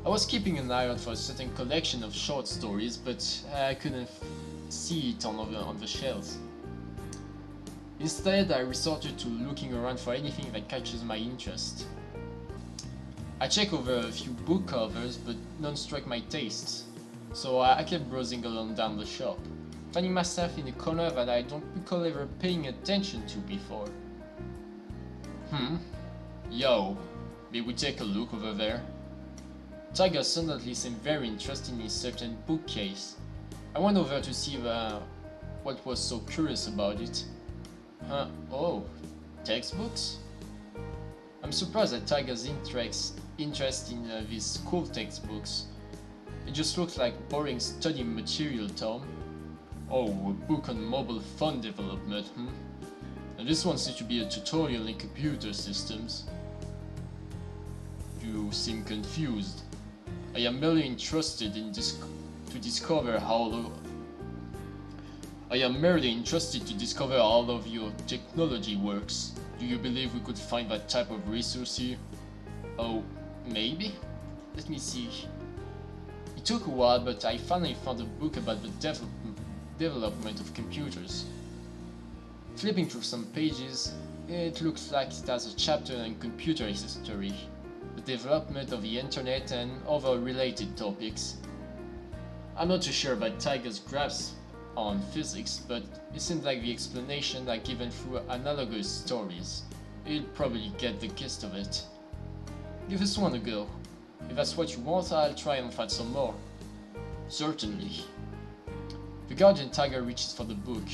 I was keeping an eye out for a certain collection of short stories, but I couldn't see it on the shelves. Instead, I resorted to looking around for anything that catches my interest. I checked over a few book covers, but none struck my taste, so I kept browsing along down the shop, finding myself in a corner that I don't recall ever paying attention to before. Yo, may we take a look over there? Tiger suddenly seemed very interested in a certain bookcase. I went over to see what was so curious about it. Oh, textbooks? I'm surprised at Tiger's interest in these cool textbooks. It just looks like boring study material, Tom. Oh, a book on mobile phone development, And this one seems to be a tutorial in computer systems. You seem confused. I am merely interested to discover how all of your technology works. Do you believe we could find that type of resource here? Oh, maybe? Let me see. It took a while, but I finally found a book about the development of computers. Flipping through some pages, it looks like it has a chapter on computer history, the development of the internet and other related topics. I'm not too sure about Tiger's grasp on physics, but it seems like the explanations are given through analogous stories. You'll probably get the gist of it. Give this one a go. If that's what you want, I'll try and find some more. Certainly. The guardian tiger reaches for the book,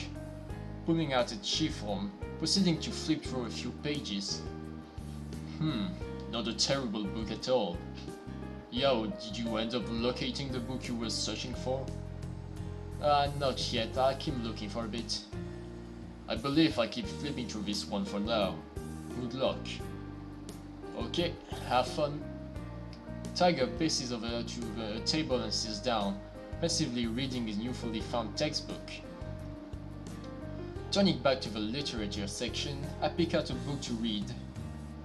pulling out its chiffon, proceeding to flip through a few pages. Not a terrible book at all. Yo, did you end up locating the book you were searching for? Not yet, I'll keep looking for a bit. I believe I keep flipping through this one for now. Good luck. Okay, have fun. Tiger paces over to the table and sits down, passively reading his newly found textbook. Turning back to the literature section, I pick out a book to read.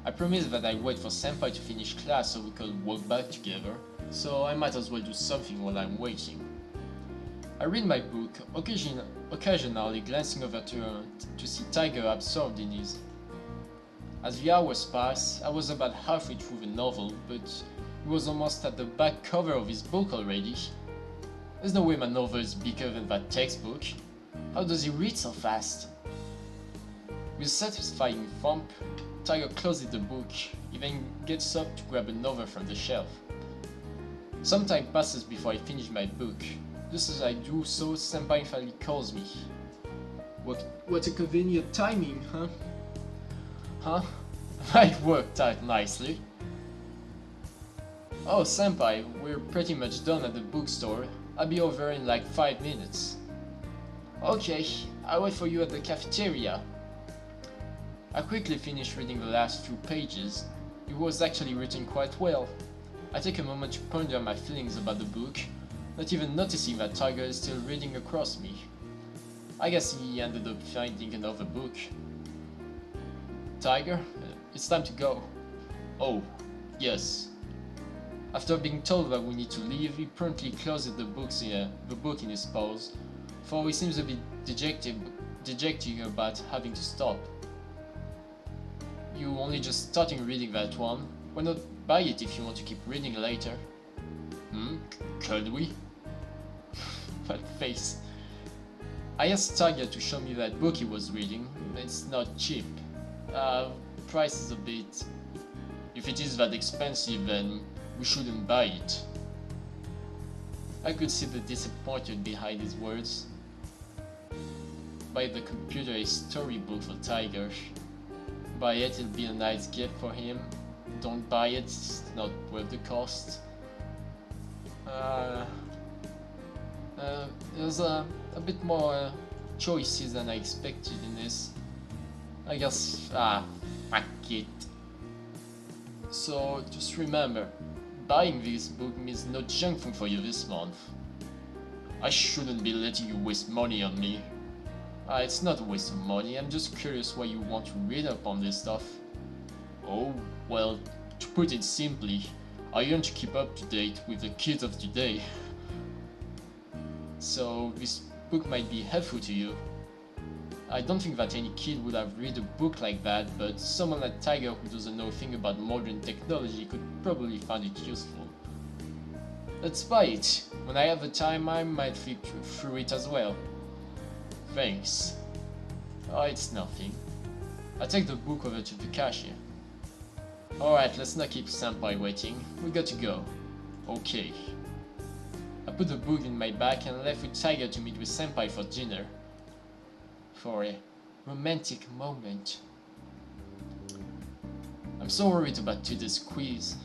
I promised that I'd wait for Senpai to finish class so we could walk back together, so I might as well do something while I'm waiting. I read my book, occasionally glancing over to see Tiger absorbed in his. As the hours passed, I was about halfway through the novel, but he was almost at the back cover of his book already. There's no way my novel is bigger than that textbook. How does he read so fast? With a satisfying thump, Tiger closes the book. He then gets up to grab another from the shelf. Some time passes before I finish my book. Just as I do so, Senpai finally calls me. What a convenient timing, huh? Huh? That worked out nicely. Oh, Senpai, we're pretty much done at the bookstore. I'll be over in like 5 minutes. Okay, I'll wait for you at the cafeteria. I quickly finished reading the last few pages. It was actually written quite well. I take a moment to ponder my feelings about the book, not even noticing that Tiger is still reading across me. I guess he ended up finding another book. Tiger, it's time to go. Oh, yes. After being told that we need to leave, he promptly closes the book in his paws, for he seems a bit dejected about having to stop. You only just starting reading that one. Why not buy it if you want to keep reading later? Could we? That face. I asked Tiger to show me that book he was reading. It's not cheap. Price is a bit... If it is that expensive, then we shouldn't buy it. I could see the disappointment behind his words. Buy the computer a storybook for Tiger. Buy it, it'll be a nice gift for him. Don't buy it, it's not worth the cost. There's a bit more choices than I expected in this. I guess, fuck it. So just remember, buying this book means no junk food for you this month. I shouldn't be letting you waste money on me. It's not a waste of money, I'm just curious why you want to read up on this stuff. Oh, well, to put it simply, I want to keep up to date with the kids of today. So this book might be helpful to you. I don't think that any kid would have read a book like that, but someone like Tiger who doesn't know a thing about modern technology could probably find it useful. Let's buy it. When I have the time, I might flip through it as well. Thanks. Oh, it's nothing. I take the book over to the cashier. Alright, let's not keep Senpai waiting. We got to go. Okay. I put the book in my bag and left with Tiger to meet with Senpai for dinner. For a romantic moment. I'm so worried about today's quiz.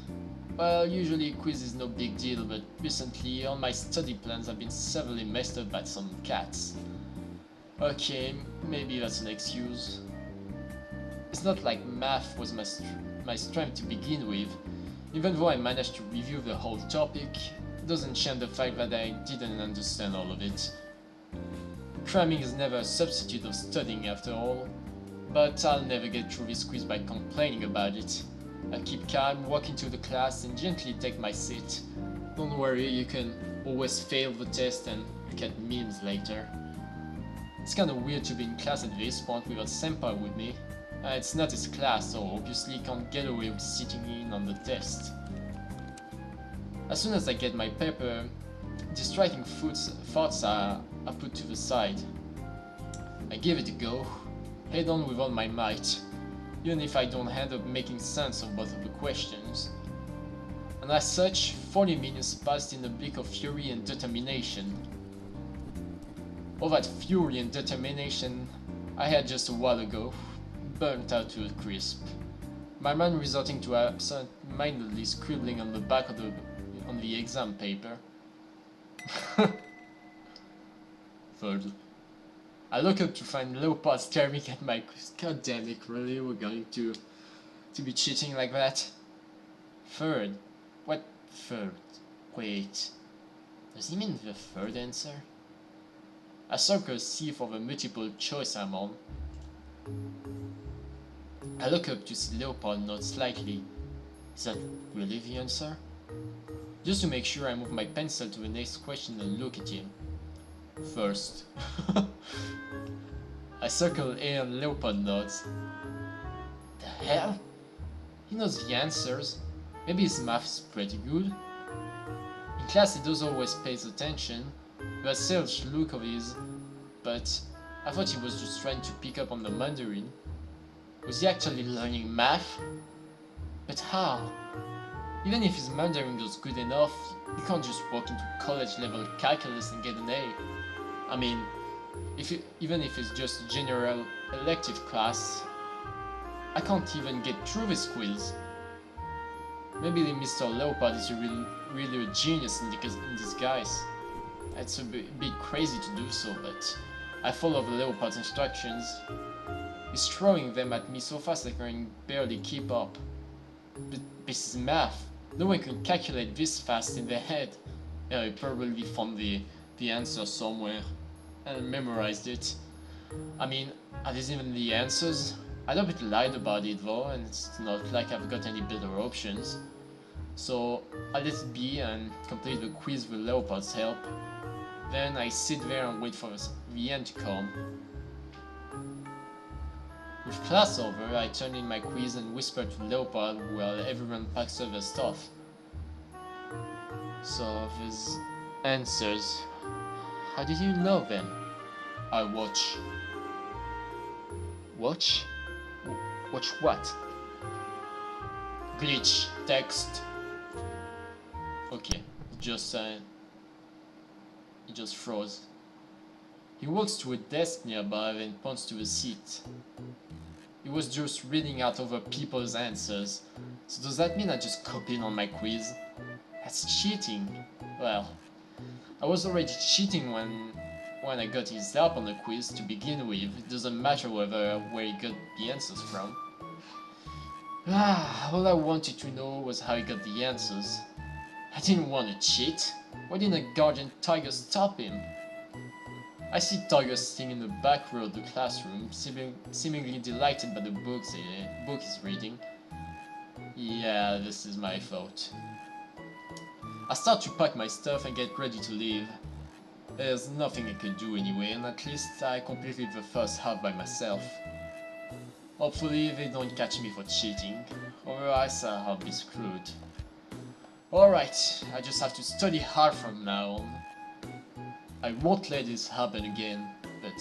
Well, usually quiz is no big deal, but recently all my study plans have been severely messed up by some cats. Okay, maybe that's an excuse. It's not like math was my strength to begin with. Even though I managed to review the whole topic, it doesn't change the fact that I didn't understand all of it. Cramming is never a substitute of studying after all, but I'll never get through this quiz by complaining about it. I'll keep calm, walk into the class and gently take my seat. Don't worry, you can always fail the test and look at memes later. It's kinda weird to be in class at this point without Senpai with me. It's not his class, so obviously can't get away with sitting in on the test. As soon as I get my paper, distracting thoughts are put to the side. I give it a go, head on with all my might, even if I don't end up making sense of both of the questions. And as such, 40 minutes passed in a blink of fury and determination. All that fury and determination I had just a while ago, burnt out to a crisp. My mind resorting to absent-mindedly scribbling on the back of the exam paper. Third, I look up to find Leopard staring at my quiz. God damn it, really? We're going to be cheating like that? Third, what third? Wait, does he mean the third answer? I circle C for the multiple choice I'm on. I look up to see Leopard nod slightly. Is that really the answer? Just to make sure, I move my pencil to the next question and look at him. First. I circle A and Leopard nods. The hell? He knows the answers. Maybe his math is pretty good. In class he does always pays attention. That selfish look of his. But I thought he was just trying to pick up on the Mandarin. Was he actually learning math? But how? Even if his Mandarin was good enough, you can't just walk into college level calculus and get an A. I mean, even if it's just a general elective class, I can't even get through this quiz. Maybe Mr. Leopard is really a genius in disguise. It's a bit crazy to do so, but I follow the Leopard's instructions. He's throwing them at me so fast I can barely keep up. But this is math. No one can calculate this fast in their head. Yeah, I probably found the answer somewhere and memorized it. I mean, are these even the answers? I don't bit lied about it though, and it's not like I've got any better options. So I let it be and complete the quiz with Leopard's help. Then I sit there and wait for the end to come. With class over, I turn in my quiz and whisper to Leopard while everyone packs up their stuff. So, these answers, how did you know them? I watch. Watch? Watch what? Glitch, text. Okay, it just froze. He walks to a desk nearby and points to a seat. He was just reading out other people's answers. So does that mean I just copied on my quiz? That's cheating. Well, I was already cheating when I got his help on the quiz to begin with. It doesn't matter where he got the answers from. All I wanted to know was how he got the answers. I didn't want to cheat. Why didn't a guardian tiger stop him? I see Tiger sitting in the back row of the classroom, seemingly delighted by the book he's reading. Yeah, this is my fault. I start to pack my stuff and get ready to leave. There's nothing I can do anyway, and at least I completed the first half by myself. Hopefully they don't catch me for cheating, otherwise I'll be screwed. Alright, I just have to study hard from now on. I won't let this happen again, but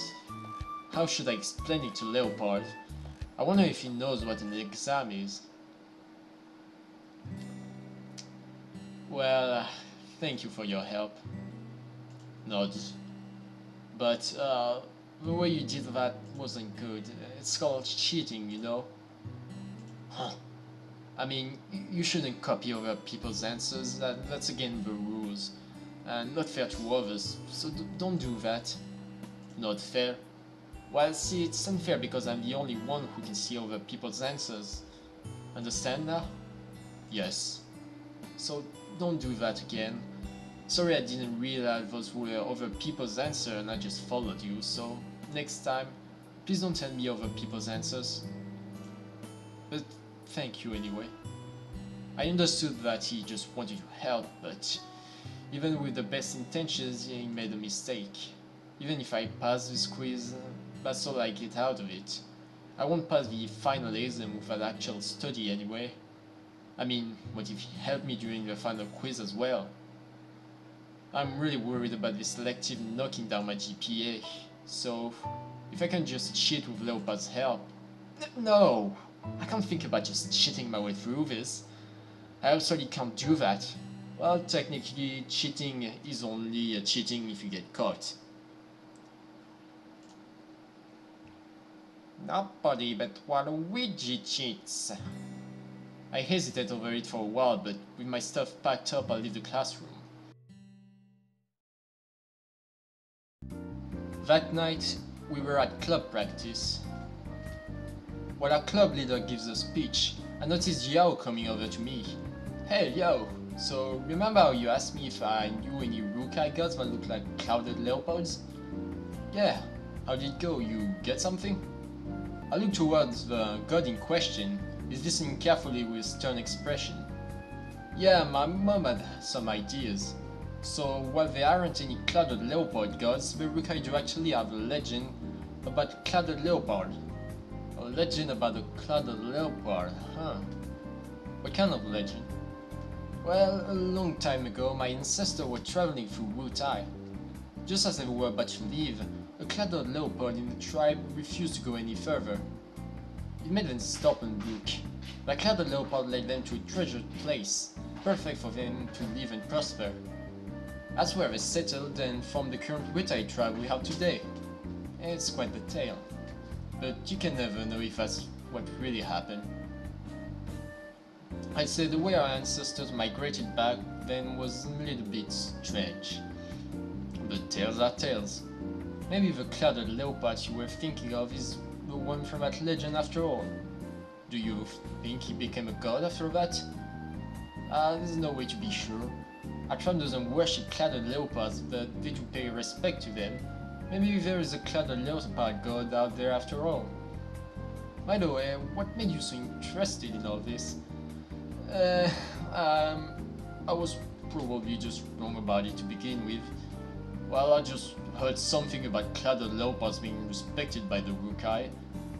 how should I explain it to Leopard? I wonder if he knows what an exam is. Well, thank you for your help. Nods. But the way you did that wasn't good. It's called cheating, you know? Huh. I mean, you shouldn't copy other people's answers, that's against the rules. And not fair to others, so don't do that. Not fair? Well, see, it's unfair because I'm the only one who can see other people's answers. Understand now? Yes. So don't do that again. Sorry I didn't realize those were other people's answers and I just followed you, so next time, please don't tell me other people's answers. But thank you anyway. I understood that he just wanted to help, but even with the best intentions, he made a mistake. Even if I pass this quiz, that's all I get out of it. I won't pass the final exam without actual study anyway. I mean, what if he helped me during the final quiz as well? I'm really worried about this selective knocking down my GPA, so if I can just cheat with Leopard's help... No! I can't think about just cheating my way through this. I absolutely can't do that. Well, technically, cheating is only cheating if you get caught. Nobody but Waluigi cheats. I hesitate over it for a while, but with my stuff packed up, I'll leave the classroom. That night, we were at club practice. While our club leader gives a speech, I noticed Yao coming over to me. Hey Yao, so remember how you asked me if I knew any Rukai gods that look like clouded leopards? Yeah, how did it go? You get something? I looked towards the god in question. He's listening carefully with stern expression. Yeah, my mom had some ideas. So while there aren't any clouded leopard gods, the Rukai do actually have a legend about clouded leopard. A legend about a clouded leopard, huh? What kind of legend? Well, a long time ago, my ancestors were traveling through Wutai. Just as they were about to leave, a clouded leopard in the tribe refused to go any further. It made them stop and look. The clouded leopard led them to a treasured place, perfect for them to live and prosper. That's where they settled and formed the current Wutai tribe we have today. It's quite the tale. But you can never know if that's what really happened. I'd say the way our ancestors migrated back then was a little bit strange. But tales are tales. Maybe the clouded leopard you were thinking of is the one from that legend after all. Do you think he became a god after that? There's no way to be sure. Our tribe doesn't worship clouded leopards, but they do pay respect to them. Maybe there is a clouded leopard god out there after all. By the way, what made you so interested in all this? I was probably just wrong about it to begin with. Well, I just heard something about clouded leopards being respected by the Rukai,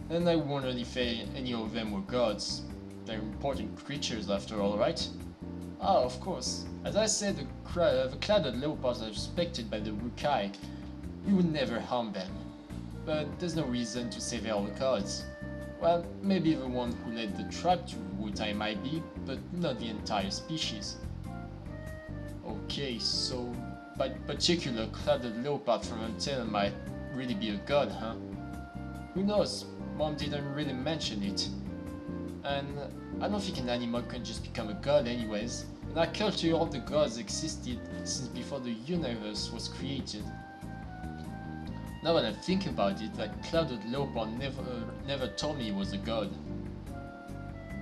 and I wondered if any of them were gods. They're important creatures after all, right? Ah, of course. As I said, the clouded leopards are respected by the Rukai. We would never harm them. But there's no reason to say they're all gods. Well, maybe the one who led the tribe to Wutai might be, but not the entire species. Okay, so that particular clouded leopard from Antenna might really be a god, huh? Who knows? Mom didn't really mention it. And I don't think an animal can just become a god anyways. In our culture, all the gods existed since before the universe was created. Now that I think about it, that clouded leopard never told me he was a god.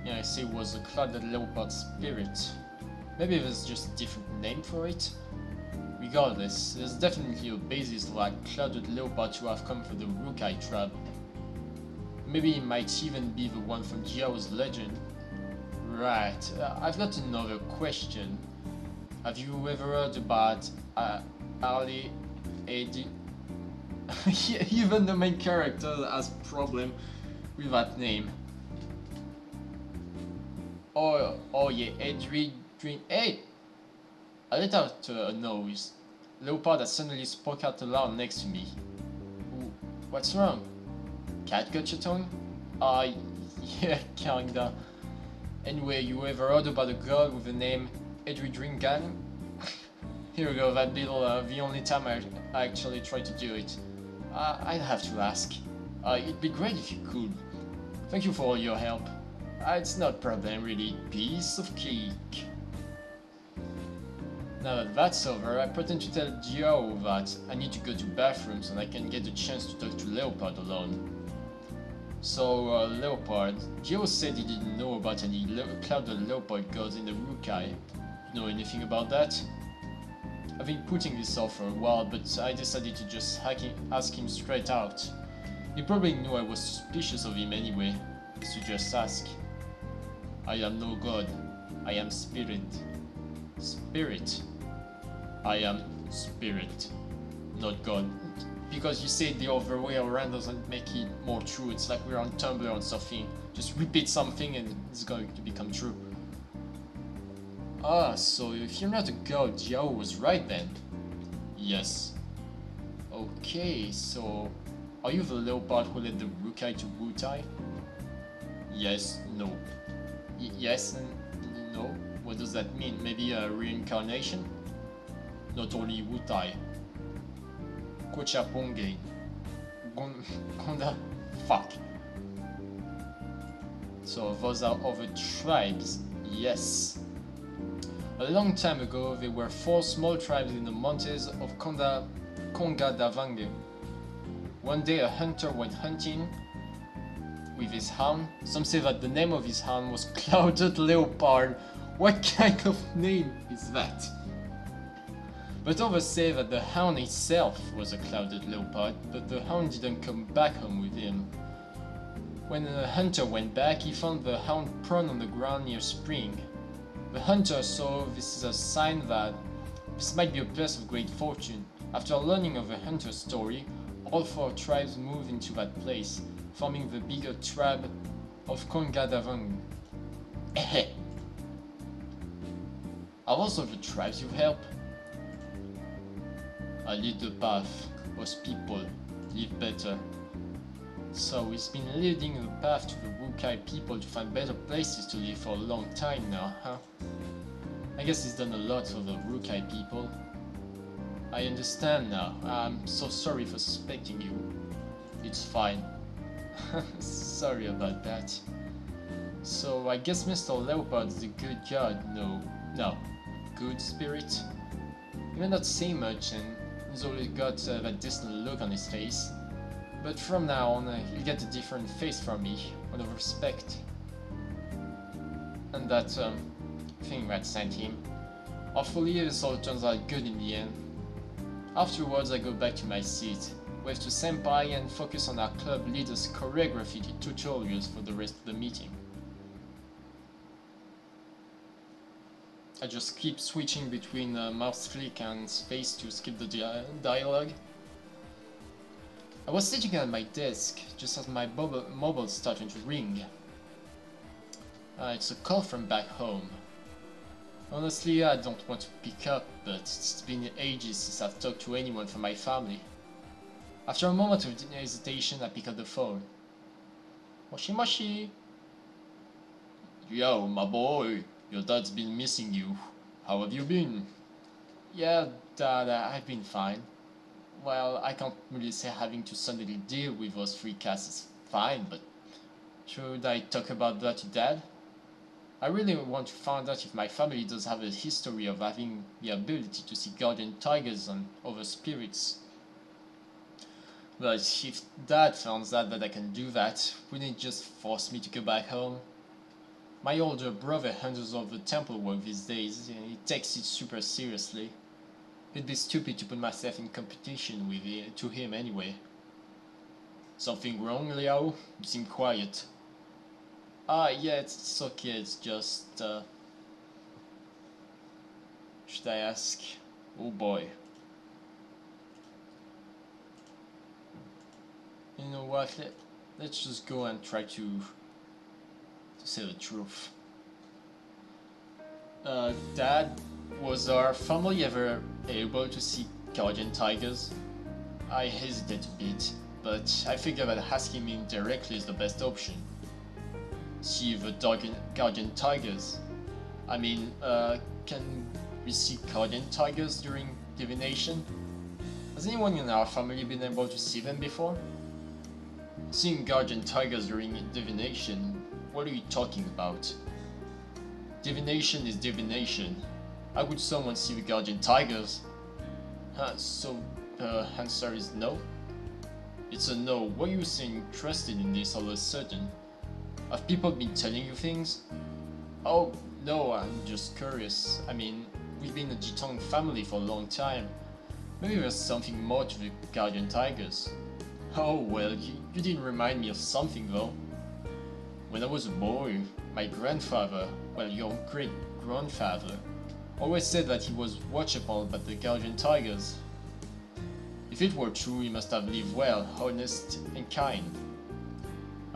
Yeah, I say it was a clouded leopard spirit. Maybe there's just a different name for it? Regardless, there's definitely a basis like clouded leopard to have come from the Rukai tribe. Maybe it might even be the one from Jiao's legend. Right, I've got another question. Have you ever heard about Ali Edi? Even the main character has problem with that name. Oh yeah, Edry Dream. Hey! I let out a noise. Leopard that suddenly spoke out aloud next to me. What's wrong? Cat got your tongue? Yeah, kinda. Anyway, you ever heard about a girl with the name TheFoxyDragon? Here we go, that little, the only time I actually tried to do it. I'd have to ask. It'd be great if you could. Thank you for all your help. It's not a problem, really. Piece of cake. Now that that's over, I pretend to tell Jiao that I need to go to bathrooms and I can get the chance to talk to Leopard alone. So, Leopard, Jiao said he didn't know about any clouded leopard gods in the Rukai. You know anything about that? I've been putting this off for a while, but I decided to just ask him straight out. He probably knew I was suspicious of him anyway, so just ask. I am no god, I am spirit. Spirit? I am spirit, not god. Because you say it the other way around doesn't make it more true. It's like we're on Tumblr or something. Just repeat something and it's going to become true. Ah, so if you're not a god, Jiao was right then. Yes. Okay, so are you the leopard who led the Rukai to Wutai? Yes, no. Yes and no? What does that mean? Maybe a reincarnation? Not only Wutai. Kochaponge. Gonda. Fuck. So those are other tribes. Yes. A long time ago, there were 4 small tribes in the mountains of Konga Davange. One day a hunter went hunting with his hound. Some say that the name of his hound was Clouded Leopard. What kind of name is that? But others say that the hound itself was a Clouded Leopard, but the hound didn't come back home with him. When the hunter went back, he found the hound prone on the ground near a spring. The hunter saw this as a sign that this might be a place of great fortune. After learning of the hunter's story, all 4 tribes moved into that place, forming the bigger tribe of Kongadavang. Are those of the tribes you help? I lead the path, most people live better. So he's been leading the path to the Wukai people to find better places to live for a long time now, huh? I guess he's done a lot for the Wukai people. I understand now. I'm so sorry for suspecting you. It's fine. Sorry about that. So I guess Mr. Leopard is a good god. No, good spirit. He may not say much and he's always got that distant look on his face. But from now on, he'll get a different face from me, out of respect. And that thing that sent him. Hopefully this all turns out good in the end. Afterwards I go back to my seat, wave to Senpai and focus on our club leader's choreography tutorials for the rest of the meeting. I just keep switching between mouse click and space to skip the dialogue. I was sitting at my desk just as my mobile started to ring. It's a call from back home. Honestly, I don't want to pick up, but it's been ages since I've talked to anyone from my family. After a moment of hesitation, I pick up the phone. Moshi moshi! Yo, my boy, your dad's been missing you. How have you been? Yeah, Dad, I've been fine. Well, I can't really say having to suddenly deal with those 3 cats is fine, but should I talk about that to Dad? I really want to find out if my family does have a history of having the ability to see guardian tigers and other spirits. But if Dad finds out that I can do that, wouldn't it just force me to go back home? My older brother handles all the temple work these days, and he takes it super seriously. It'd be stupid to put myself in competition with to him anyway. Something wrong, Liao? You seem quiet. Yeah, it's okay, it's just, should I ask? Oh boy. You know what, let's just go and try to say the truth. Dad, was our family ever able to see guardian tigers? I hesitate a bit, but I figure that asking him directly is the best option. See the guardian tigers. I mean, can we see guardian tigers during divination? Has anyone in our family been able to see them before? Seeing guardian tigers during divination? What are you talking about? Divination is divination. How would someone see the guardian tigers? So answer is no? It's a no. Why are you so interested in this all of a sudden? Have people been telling you things? Oh, no, I'm just curious. I mean, we've been a Jitong family for a long time. Maybe there's something more to the guardian tigers. Oh, well, you didn't remind me of something though. When I was a boy, my grandfather, well, your great-grandfather, always said that he was watched upon by the guardian tigers. If it were true, he must have lived well, honest and kind.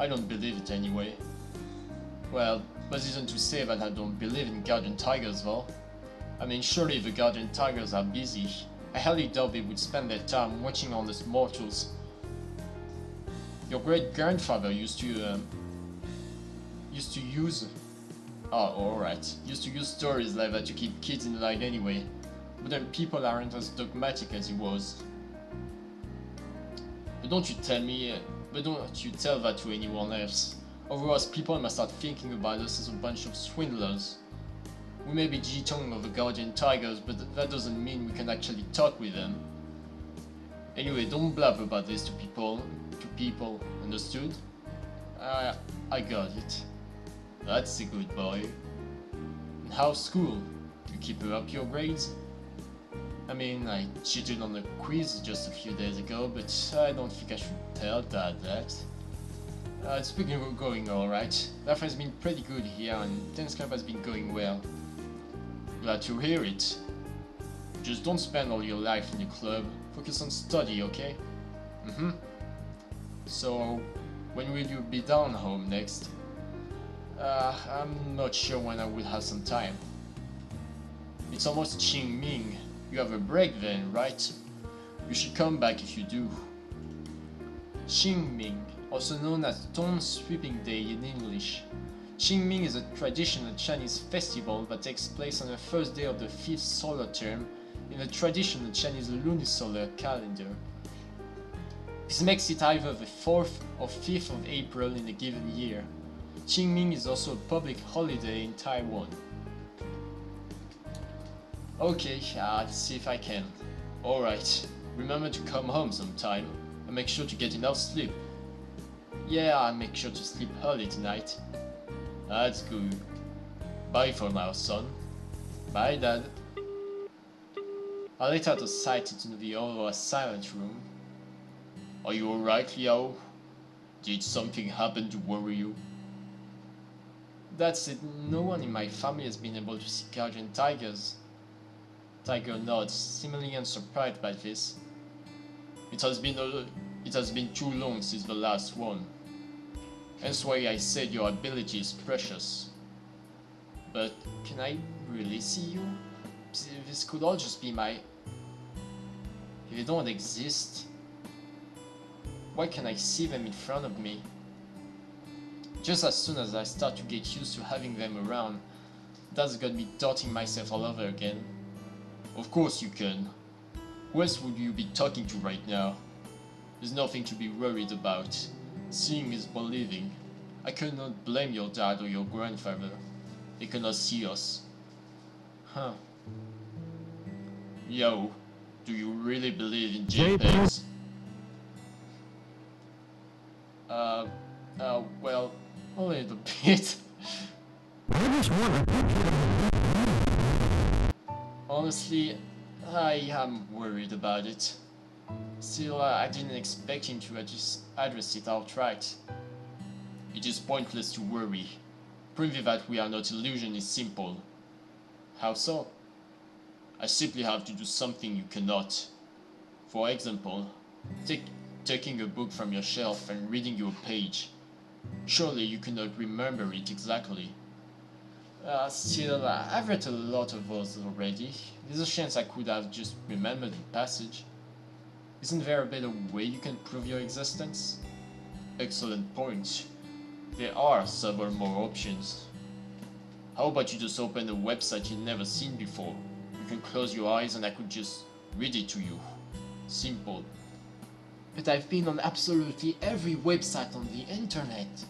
I don't believe it anyway. Well, that isn't to say that I don't believe in guardian tigers though. I mean, surely the guardian tigers are busy. I highly doubt they would spend their time watching on us mortals. Your great-grandfather used to use stories like that to keep kids in line anyway. But then people aren't as dogmatic as he was. But don't you tell that to anyone else. Otherwise people must start thinking about us as a bunch of swindlers. We may be Jitong of the guardian tigers, but that doesn't mean we can actually talk with them. Anyway, don't blab about this to people, understood? I got it. That's a good boy. And how's school? You keep up your grades? I mean, I cheated on the quiz just a few days ago, but I don't think I should tell Dad that. It's been going alright. Life has been pretty good here, and dance club has been going well. Glad to hear it. Just don't spend all your life in the club. Focus on study, okay? So, when will you be down home next? I'm not sure when I will have some time. It's almost Qingming. You have a break then, right? You should come back if you do. Qingming, also known as Stone Sweeping Day in English. Qingming is a traditional Chinese festival that takes place on the first day of the 5th solar term in the traditional Chinese lunisolar calendar. This makes it either the 4th or 5th of April in a given year. Qingming is also a public holiday in Taiwan. Okay, let's see if I can. Alright, remember to come home sometime and make sure to get enough sleep. Yeah, I'll make sure to sleep early tonight. That's good. Bye for now, son. Bye, Dad. I let out of sight into the other silent room. Are you alright, Liao? Did something happen to worry you? That's it, no one in my family has been able to see guardian tigers. Tiger nods, seemingly unsurprised by this. It has been too long since the last one. That's why I said your ability is precious. But can I really see you? This could all just be my... If they don't exist, why can't I see them in front of me? Just as soon as I start to get used to having them around, that's got me doubting myself all over again. Of course you can. Who else would you be talking to right now? There's nothing to be worried about. Seeing is believing. I cannot blame your dad or your grandfather. They cannot see us. Huh. Yo, do you really believe in JPEGs? Well, a little bit. Honestly, I am worried about it. Still, I didn't expect him to address it outright. It is pointless to worry. Proving that we are not illusion is simple. How so? I simply have to do something you cannot. For example, taking a book from your shelf and reading you a page. Surely you cannot remember it exactly. Still, I've read a lot of those already. There's a chance I could have just remembered the passage. Isn't there a better way you can prove your existence? Excellent point. There are several more options. How about you just open a website you've never seen before? You can close your eyes and I could just read it to you. Simple. But I've been on absolutely every website on the internet.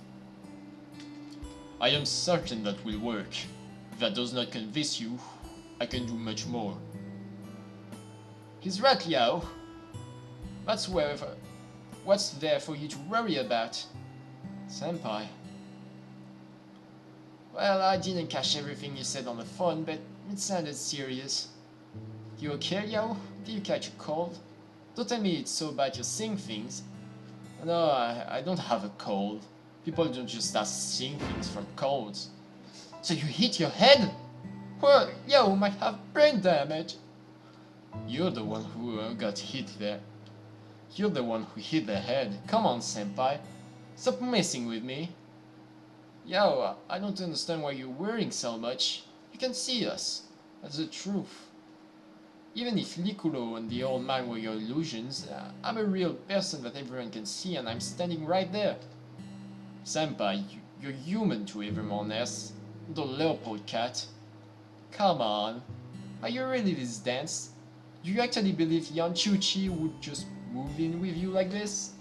I am certain that will work. If that does not convince you, I can do much more. He's right, Liao. What's there for you to worry about? Senpai. Well, I didn't catch everything you said on the phone, but it sounded serious. You okay, Liao? Did you catch a cold? Don't tell me it's so bad you're seeing things. No, I don't have a cold. People don't just start seeing things from colds. So you hit your head? Well, you might have brain damage. You're the one who got hit there. You're the one who hit the head. Come on, senpai. Stop messing with me. Yo, I don't understand why you're worrying so much. You can see us. That's the truth. Even if Licolo and the old man were your illusions, I'm a real person that everyone can see and I'm standing right there. Senpai, you're human to everyone else. The leopold cat. Come on. Are you really this dense? Do you actually believe Yan Chuchi would just move in with you like this?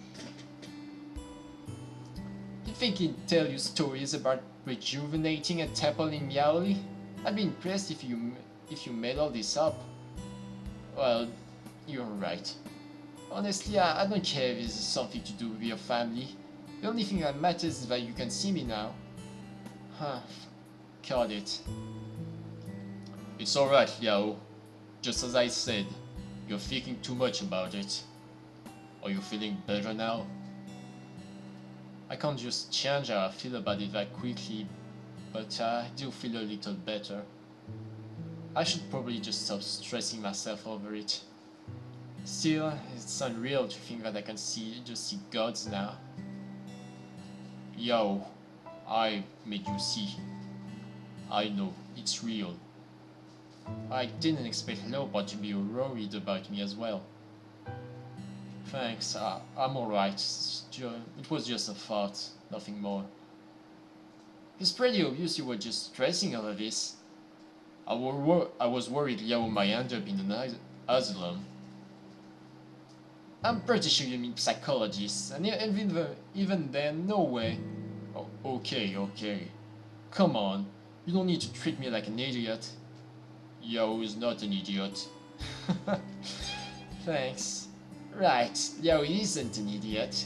You think he'd tell you stories about rejuvenating a temple in Miaoli? I'd be impressed if you made all this up. Well, you're right. Honestly, I don't care if this is something to do with your family. The only thing that matters is that you can see me now. Huh. Got it. It's alright, Liao. Just as I said, you're thinking too much about it. Are you feeling better now? I can't just change how I feel about it that quickly, but I do feel a little better. I should probably just stop stressing myself over it. Still, it's unreal to think that I can just see gods now. Yo, I made you see. I know, it's real. I didn't expect Leopard to be worried about me as well. Thanks, I'm alright. It was just a thought, nothing more. It's pretty obvious you were just stressing over this. I was worried Liao might end up in an asylum. I'm pretty sure you mean psychologist, and even then, no way. Oh, okay. Come on, you don't need to treat me like an idiot. Yao is not an idiot. Thanks. Right, Yao isn't an idiot.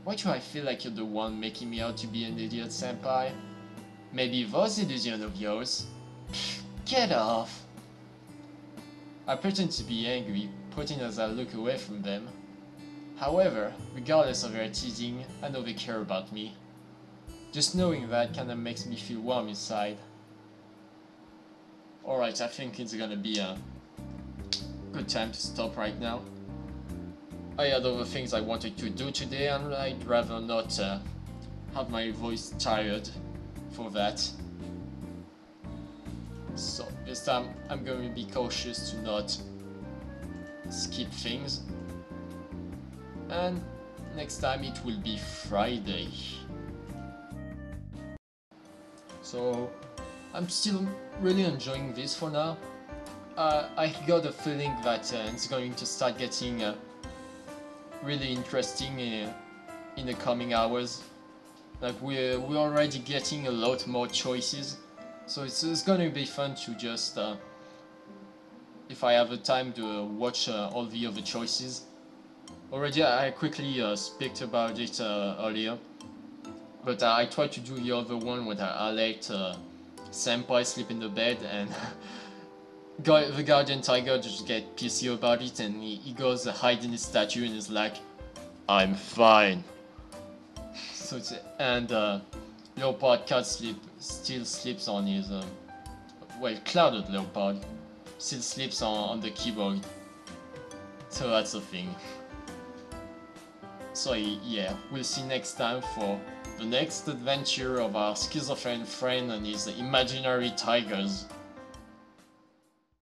Why do I feel like you're the one making me out to be an idiot, senpai? Maybe it was illusion of yours. Get off. I pretend to be angry, putting as I look away from them. However, regardless of their teasing, I know they care about me. Just knowing that kinda makes me feel warm inside. Alright, I think it's gonna be a good time to stop right now. I had other things I wanted to do today, and I'd rather not have my voice tired for that. So this time I'm going to be cautious to not skip things. And next time it will be Friday. So I'm still really enjoying this for now. I got a feeling that it's going to start getting really interesting in the coming hours. Like we're already getting a lot more choices, so it's going to be fun to just if I have the time to watch all the other choices. Already I quickly speak about it earlier, but I tried to do the other one when I let Senpai sleep in the bed, and the Guardian Tiger just get pissy about it, and he goes hide in his statue and is like, I'm fine. So and Leopard Cat still sleeps on his well, Clouded Leopard still sleeps on the keyboard. So that's the thing. So yeah, we'll see next time for the next adventure of our schizophrenic friend and his imaginary tigers.